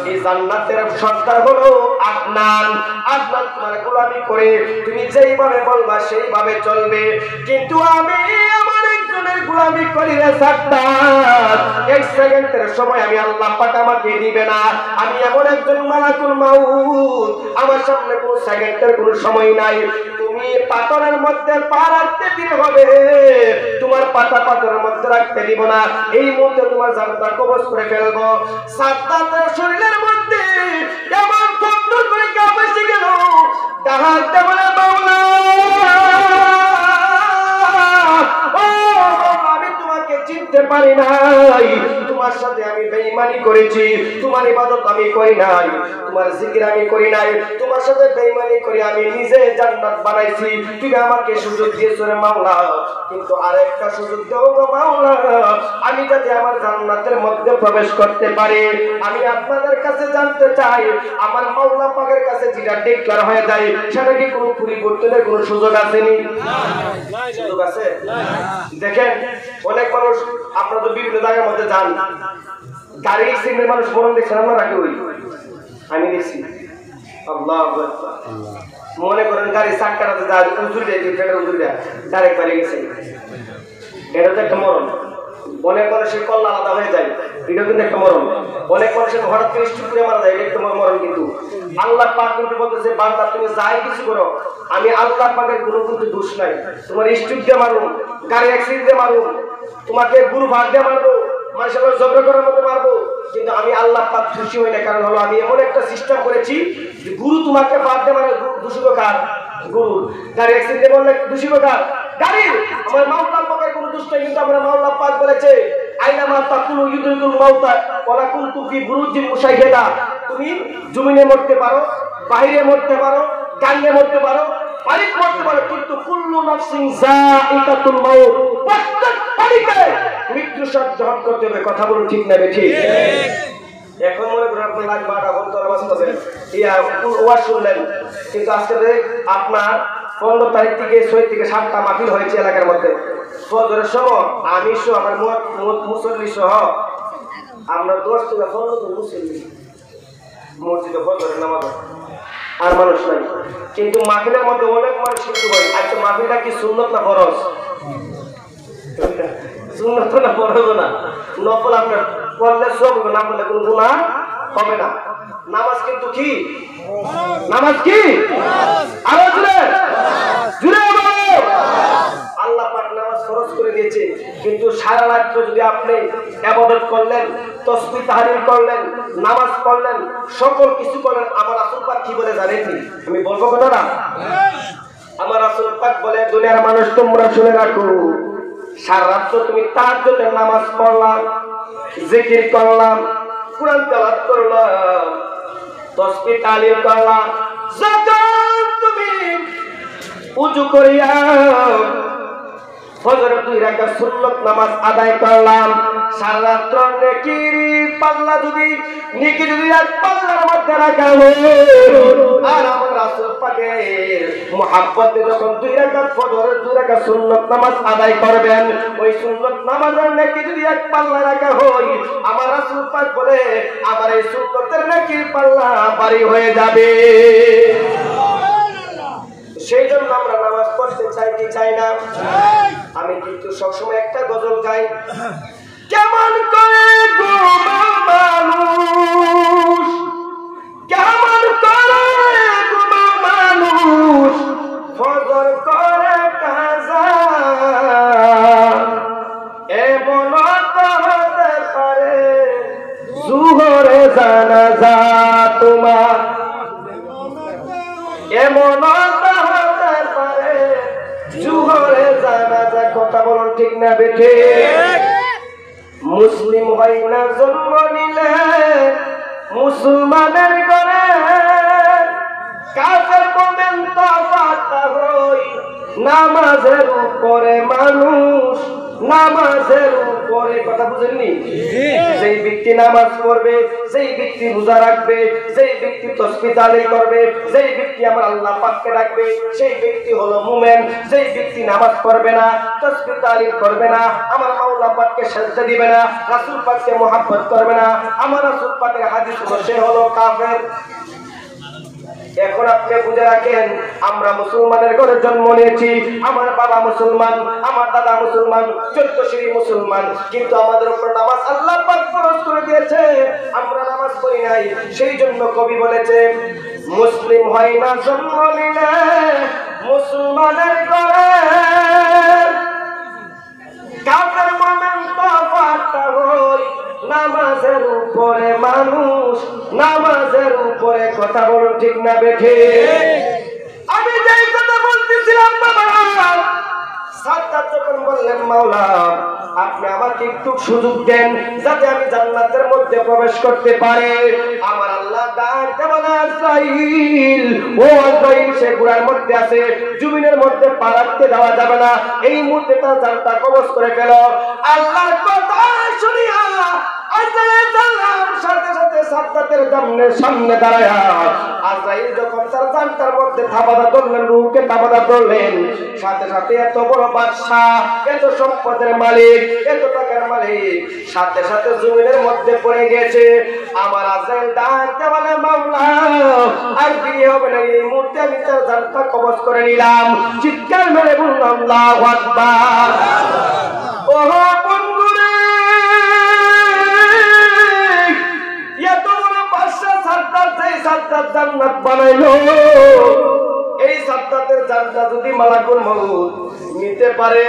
এই জান্নাতের সর্দার হলো আদনান। আদনান তোমার গোলামি করে তুমি যেইভাবে বলবা সেইভাবে চলবে, কিন্তু আমি আমার একজনের গোলামি করি রে সাজ্জাদ, এক সেকেন্ডের সময় আমি আল্লাহ পাক আমাকে দিবে না। আমি এমন একজন মালাকুল মাউত, আমার সামনে কোনো সেকেন্ডের কোনো সময় নাই। তুমি পাথরের মধ্যে পা রাখতে দিতে হবে, তোমার পাতা পাথরের মধ্যে রাখতে দিব না, এই মুহূর্তে তোমার জানটা কবজ করে ফেলবো। সাজ্জাদের শরীরের মধ্যে এমন থরথর করে কাঁপ এসে গেল, ডাকতে বলে মাওলা, ও আমি তোমাকে চিনতে পারি নাই, তোমার সাথে আমি বেঈমানি করেছি, তোমার ইবাদত আমি করি নাই, তোমার জিকির আমি করি নাই, তোমার সাথে বেঈমানি করে আমি নিজে জান্নাত বানাইছি, তুমি আমাকে সুযোগ দিয়েছো রে মাওলা, কিন্তু আরেকটা সুযোগ দাও গো মাওলা, আমি যাতে আমার জান্নাতের মধ্যে প্রবেশ করতে পারি। আমি আপনাদের কাছে জানতে চাই, আমার মাওলা পাকের কাছে যেটা ডিক্লেয়ার হয়ে যায় সেটা কি কোনো পরিবর্তনের কোনো সুযোগ আছে নি? সুযোগ আছে? দেখেন অনেক মানুষ, আপনারা তো বিভিন্ন জায়গার মধ্যে যান, গাড়ি সিগন্যাল মানুষ মরণ দেখছেন আমরা রাখি, ওই আমি দেখছি। আল্লাহু আকবার। মনে করেন গাড়ি চাক্কাটাতে যায় উজুর দেয়, ফেটার উজুর দেয়, ডাইরেক্ট বাড়ি গেছে, এটা তো একটা মরণ। অনেক মানুষের কল্লা আলাদা হয়ে যায়, এটা কিন্তু একটা মরণ। অনেক মানুষের হঠাৎ করে স্ট্রোক করে মারা যায়, এটা একটা মরণ। কিন্তু আল্লাহ পাক কিন্তু বলতেছে বান্দা তুমি যাই কিছু করো, আমি আল্লাহ পাকের কোনো কিন্তু দোষ নাই। তোমার স্ট্রোক দিয়ে মারুন, গাড়ি অ্যাক্সিডেন্ট দিয়ে মারুন, তোমাকে গুরু ভাগ দিয়ে মারবো, মানুষের ঝগড়া করার মতো মারবো, কিন্তু আমি আল্লাহ পাক খুশি হই না। কারণ হলো আমি এমন একটা সিস্টেম করেছি যে গুরু তোমাকে ভাগ দিয়ে মারে, দোষী কার? গুরু। গাড়ি অ্যাক্সিডেন্টে বললে দোষী কার? গাড়ির। আমার মাওলা পাকের কোনো দোষ নেই, কিন্তু আমরা মাওলা পাক বলেছে আইনা মা তাকুলু ইউদরিকুল মাউতা ওয়ালা কুনতু ফি বুরুজিন মুশাইয়াদা, তুমি জমিনে মরতে পারো, বাইরে মরতে পারো, গাঙ্গে মরতে পারো, পানি মরতে পারো, কিন্তু কুল্লু নাফসিন যায়িকাতুল মাউত, প্রত্যেক প্রাণীকে মৃত্যু স্বাদ গ্রহণ করতে হবে। কথা বলুন ঠিক না ঠিক? এখন মনে করেন আপনি লাখ 12 ঘন্টা নামাজ পড়বেন, ওয়াজ শুনলেন, কিন্তু আজকে আপনার 15 তারিখ থেকে 6 থেকে 7টা মাহফিল হয়েছে এলাকার মধ্যে। ফজরের সময় আমি সহ আমার মুসল্লি সহ আমরা 10 থেকে 15 জন মুসল্লি মসজিদে ফজরের নামাজ আর মানুষ নাই, কিন্তু মাহফিলের মধ্যে অনেক মানুষ কিন্তু হয়। আচ্ছা মাহফিলটা কি সুন্নত না ফরজ? সুন্নত না ফরজ না, নফল আপনার পড়লে সব না পড়লে কোনো গুনাহ হবে না। নামাজ কিন্তু কি? নামাজ কি? আরো জোরে জোরে বলো। আল্লাহ পাক নামাজ ফরজ করে দিয়েছে, কিন্তু সারা রাত যদি আপনি ইবাদত করলেন, তাসবিহ তাহলিল করলেন, নামাজ পড়লেন, সকল কিছু করলেন, আমার রাসূল পাক কি বলে জানেননি? আমি বলবো কথাটা। আমার রাসূল পাক বলে, দুনিয়ার মানুষ তোমরা শুনে রাখো, সারা রাত তুমি তাহাজ্জুদের নামাজ পড়লাম, জিকির করলাম, কুরআন তেলাওয়াত করলাম, তাসবিহ তাহলিল করলাম, যখন তুমি ওযু করিয়া ফজরের 2 রাকাত সুন্নাত নামাজ আদায় করলাম, সারা রাত নেকির পাল্লা যদি এক পাল্লার মধ্যে রাখা হয়, আর আমার রাসূল পাকের মুহাব্বতে যখন 2 রাকাত ফজরের 2 রাকাত সুন্নাত নামাজ আদায় করবেন, ওই সুন্নাত নামাজের নেকি যদি এক পাল্লা রাখা হয়, আমার রাসূল পাক বলে আমার এই সুন্নাতের নেকির পাল্লা ভারী হয়ে যাবে। সেই জন্য আমরা নামাজ পড়তে চাই কি চাই না? আমি কিন্তু সবসময় একটা গজল গাই, কেমন করে ঘুমায় মানুষ, কেমন করে ঘুমায় মানুষ, ফজর করে কাজা, এমন তো হতে পারে জোহরে জানাজা তোমার, এমন জোহরে জানাজা। কথা বলুন ঠিক না বেঠে? মুসলিম হয় না জন্ম নিলে মুসলমানের ঘরে, কাফের মুমিন তফাত হই, নামাজের উপরে মানুষ, নামাজের উপরে। কথা বুঝেননি? যেই ব্যক্তি নামাজ পড়বে, যেই ব্যক্তি রোজা রাখবে, যেই ব্যক্তি তাসবিহ তাহলিল করবে, যেই ব্যক্তি আমার আল্লাহ পাককে ডাকবে, সেই ব্যক্তি হলো মুমিন। যেই ব্যক্তি নামাজ পড়বে না, তাসবিহ তাহলিল করবে না, আমার মাওলা পাককে সিজদা দিবে না, রাসূল পাককে মুহাব্বত করবে না, আমার রাসূল পাকের হাদিস হলো সে হলো কাফের। এখন আপনি বুঝে রাখেন, আমরা মুসলমানের ঘরে জন্ম নিয়েছি, আমার বাবা মুসলমান, আমার দাদা মুসলমান, 14 শ্রেণী মুসলমান, কিন্তু আমাদের উপর নামাজ আল্লাহ পাক ফরজ করে দিয়েছে, আমরা নামাজ পড়ি নাই। সেই জন্য কবি বলেছে, মুসলিম হয় না জন্ম নিলে মুসলমানের ঘরে, কাফের মুমিন তফাত হই, নামাজের উপরে মানুষ, নামাজের উপরে। কথা বলুন ঠিক না বেঠে? আমি যেই কথা বলতেছিলাম বাবা, সাদ্দাত যখন বললেন, মাওলা আপনি আমাকে একটু সুযোগ দেন যাতে আমি জান্নাতের মধ্যে প্রবেশ করতে পারি, আমার আল্লাহ ডাকতে বলে, আজরাইল, ও আজরাইল, সে গুড়ার মধ্যে আছে, জমিনের মধ্যে পা রাখতে দেওয়া যাবে না, এই মুহূর্তে তার জানটা কবজ করে গেল। আল্লাহর কথা শুনিয়া আজরাইল সাথে সাথে সাদ্দাতের সামনে দাঁড়ায়া, আজরাইল যখন তার জানটার মধ্যে থাবাদা ধরলেন, রূহকে থাবাদা ধরলেন, সাথে সাথে এত বড় বাদশা, এত সম্পদের মালিক, এত টাকার মালিক, সাথে সাথে জমিনের মধ্যে পড়ে গেছে। আমার আজরাইল ডাকতে বলে, মাওলা আর বিয়ে হবে না, এই মুহূর্তে আমি তার জানটা কবজ করে নিলাম। চিৎকার মেরে বললাম, আল্লাহু আকবার। ও বন্ধুরে, এত বড় বাদশা সাদ্দাত, যেই সাদ্দাত জান্নাত বানাইলো, এই সাদ্দাতের জানটা যদি মালাকুল মউত নিতে পারে,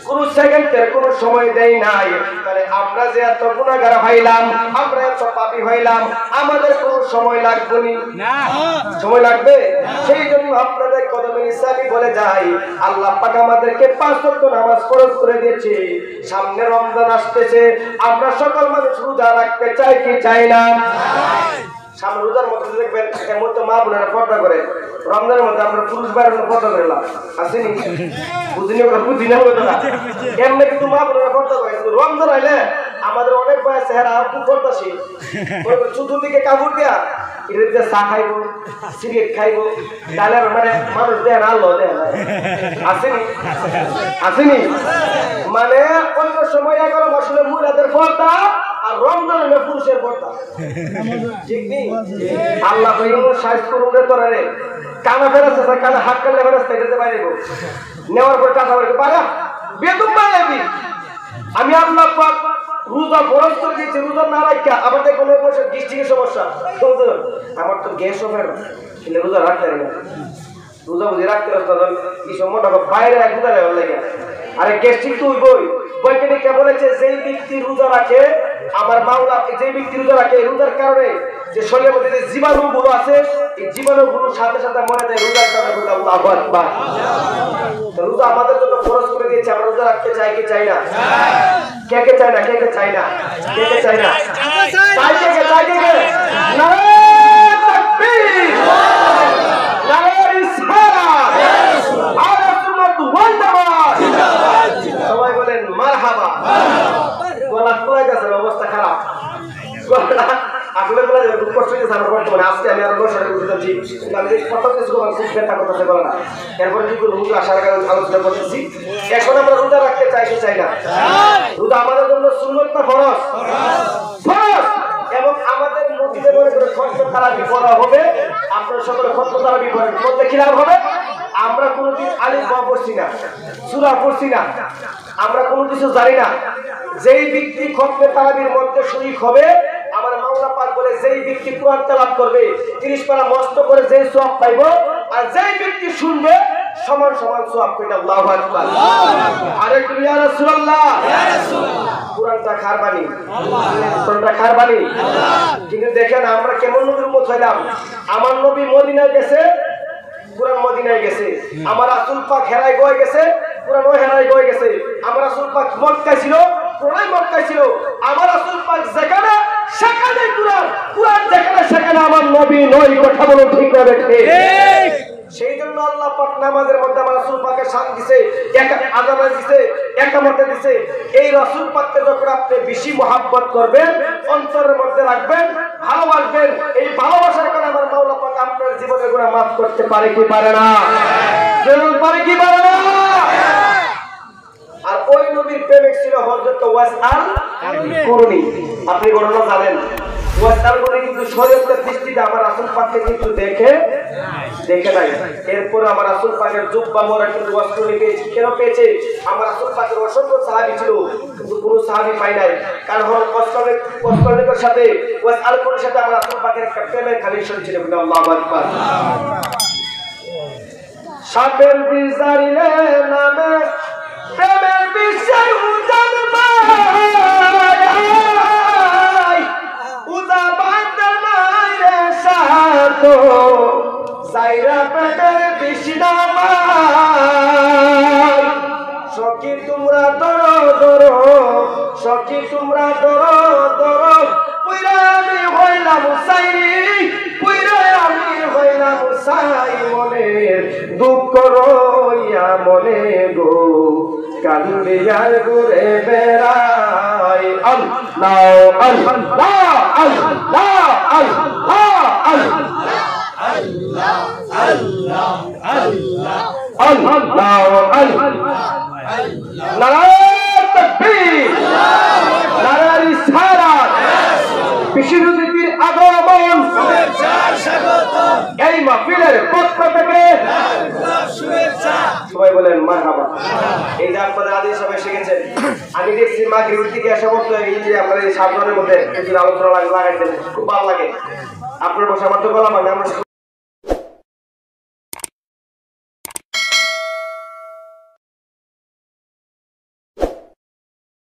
কোন সেকেন্ডের কোন সময় দেয় নাই, তাহলে আমরা যে এত গুনাহগার হইলাম, আমরা এত পাপী হইলাম, আমাদের কোন সময় লাগবে না? সময় লাগবে? সেই জন্য আপনাদের কদমে ইসলামী বলে যাই, আল্লাহ পাক আমাদেরকে 5 ওয়াক্ত নামাজ ফরজ করে দিয়েছে। সামনে রমজান আসতেছে, আমরা সকল মানুষ রোজা রাখতে চাই কি চাই না? সামনে রোজার মধ্যে দেখবেন এর মধ্যে মা বোনেরা পর্দা করে, রমজানের মধ্যে আমরা পুরুষ বাইরের পর্দা করে না, আসেনি? বুঝিনি ওরা, বুঝি না ওটা, এমনি কিন্তু মা বোনেরা পর্দা করে। রমজান আইলে আমাদের অনেক বয়স চেহারা খুব পর্দাশীল, চতুর্দিকে কাপড় দেয়া এটাতে চা খাইবো সিগারেট খাইবো তাহলে মানে মানুষ দেয় না আল্লাহ দেয় না আসেনি মানে অন্য সময় 11 মাসে মহিলাদের পর্দা আর রমজানে পুরুষের পর্দা ঠিক নেই আল্লাহ সাইজ করুন রে তোরা রে কানা ফেরাচ্ছে কানা হাত কাটলে ফেরাচ্ছে যেতে পারে নেওয়ার পর টাকা পারা বেতন পাইবি আমি আল্লাহ পাক রোজা ফরজ করে দিয়েছি রোজা না রাখা আমাদের কোনো ডিস্ট্রিক্টের সমস্যা আমার তো গ্যাস হবে না কিন্তু রোজা রাখতে পারি না রোজা বুঝে রাখতে পারতাম এই সময়টা বাইরে এক রোজা লেগে লাগে আরে গ্যাস্ট্রিক তো বই বৈজ্ঞানিকরা বলেছে যেই ব্যক্তি রোজা রাখে আমার মাওলা যেই ব্যক্তি রোজা রাখে রোজার কারণে যে শরীরের মধ্যে যে জীবাণুগুলো আছে এই জীবাণুগুলোর সাথে সাথে মনে যায় রোজার কারণে আল্লাহু আকবার রোজা আমাদের জন্য ফরজ করে দিয়েছে আমরা রোজা রাখতে চাই কি চাই না কে কে চাই না কে কে চাই না কে কে চাই না চাই কে নারে তাকবীর নারে রিসালাত আহলে সুন্নাত ওয়াল জামাত সবাই বলেন মারহাবা গলা খোলা গেছে অবস্থা খারাপ গলা আসলে বলা যাবে খুব কষ্ট হয়েছে আমার বর্তমানে আজকে আমি আরো বছর বুঝতে পারছি আমি কত কিছু খুব ব্যথা করতেছে বলে না এরপরে কি করবো হুজুর আসার কারণে আলোচনা করতেছি এখন আমরা রোজা রাখতে চাই কি চাই না রোজা আমাদের জন্য সুন্নত না ফরজ ফরজ এবং আমাদের মসজিদে মনে করে খতম তারাবি পড়া হবে আপনারা সকলে খতম তারাবি পড়েন মধ্যে কি লাভ হবে আমরা কোনোদিন আলিফ বা পড়ছি না সূরা পড়ছি না আমরা কোনো কিছু জানি না যেই ব্যক্তি খতম তারাবির মধ্যে শরীক হবে আমার মাওলা পাক বলে যেই ব্যক্তি কোরআন তেলাওয়াত করবে 30 পারা মস্ত করে যেই সওয়াব পাইবো আর যেই ব্যক্তি শুনবে সমান সমান সওয়াব পাইবে আল্লাহু আকবার আরে ইয়া রাসূলুল্লাহ ইয়া রাসূলুল্লাহ কোরআনটা খারবানি কোরআনটা খারবানি কিন্তু দেখেন আমরা কেমন নবীর উম্মত হইলাম আমার নবী মদিনায় গেছে কোরআন মদিনায় গেছে আমার রাসূল পাক হেরায় গয়ে গেছে কোরআন হেরায় গয়ে গেছে আমার রাসূল পাক মক্কায় ছিল কোরআন মক্কায় ছিল আমার রাসূল পাক যেখানে সেখানে কোরআন যেখানে সেখানে আমার নবী নয় কথা বলো ঠিক হবে ঠিক সেই জন্য আল্লাহ পাক নামাজের মধ্যে আমার রাসূল পাকের শান দিয়েছে আযান দিয়েছে একামত দিয়েছে এই রাসূল পাককে যখন আপনি বেশি মহব্বত করবেন অন্তরের মধ্যে রাখবেন ভালোবাসবেন এই ভালোবাসার কারণে আমার মাওলা পাক আপনার জীবনের গুনাহ maaf করতে পারে কি পারে না জরুর পারে কি পারে না আর ওই নবীর প্রেমিক ছিল হযরত ওয়াসআল কুরনি আপনি ঘটনা জানেন ওয়াসআল কুরনি কিন্তু শরীয়তের দৃষ্টিতে আমার রাসূল পাককে কিন্তু দেখে নাই এরপর আমার রাসূল পাকের জুব্বা মোরা কিন্তু ওয়াসআল পেয়েছে কেন পেয়েছে আমার রাসূল পাকের অসংখ্য সাহাবী ছিল কিন্তু কোনো সাহাবী পাই নাই কারণ ওয়াসআলের সাথে ওয়াসআল কুরনির সাথে আমার রাসূল পাকের একটা প্রেমের কানেকশন ছিল আল্লাহু আকবার সাপের বিজারিলে নামে প্রেমের বিষয় উজান ভাই উজা বান্দনাই রে সাতো সাইরা প্রেমের বিষ্ণামাই সখী তোমরা ধরো সখী তোমরা ধরো পুইরা আমি হইলাম সাইরি পুইরা আমি হইলাম সাই মনের দুঃখ রইয়া মনে গো কান্দিয়ার ঘুরে বেড়াই আল্লাহ আল্লাহ আল্লাহ আল্লাহ আল্লাহ আল্লাহ আল্লাহ আল্লাহ নারে তাকবীর নারে রিসালাত বিশ্বনবীর আগমন এই মাহফিলের পক্ষ থেকে সবাই বলেন মারহাবা এই যে আপনাদের আদি সবাই শিখেছেন আমি দেখছি মাগরিব থেকে সমস্ত এই যে আমাদের এই সাবধানের মধ্যে কিছু আলোচনা লাগাইছেন খুব ভালো লাগে আপনার বসে আমার তো বললাম আমরা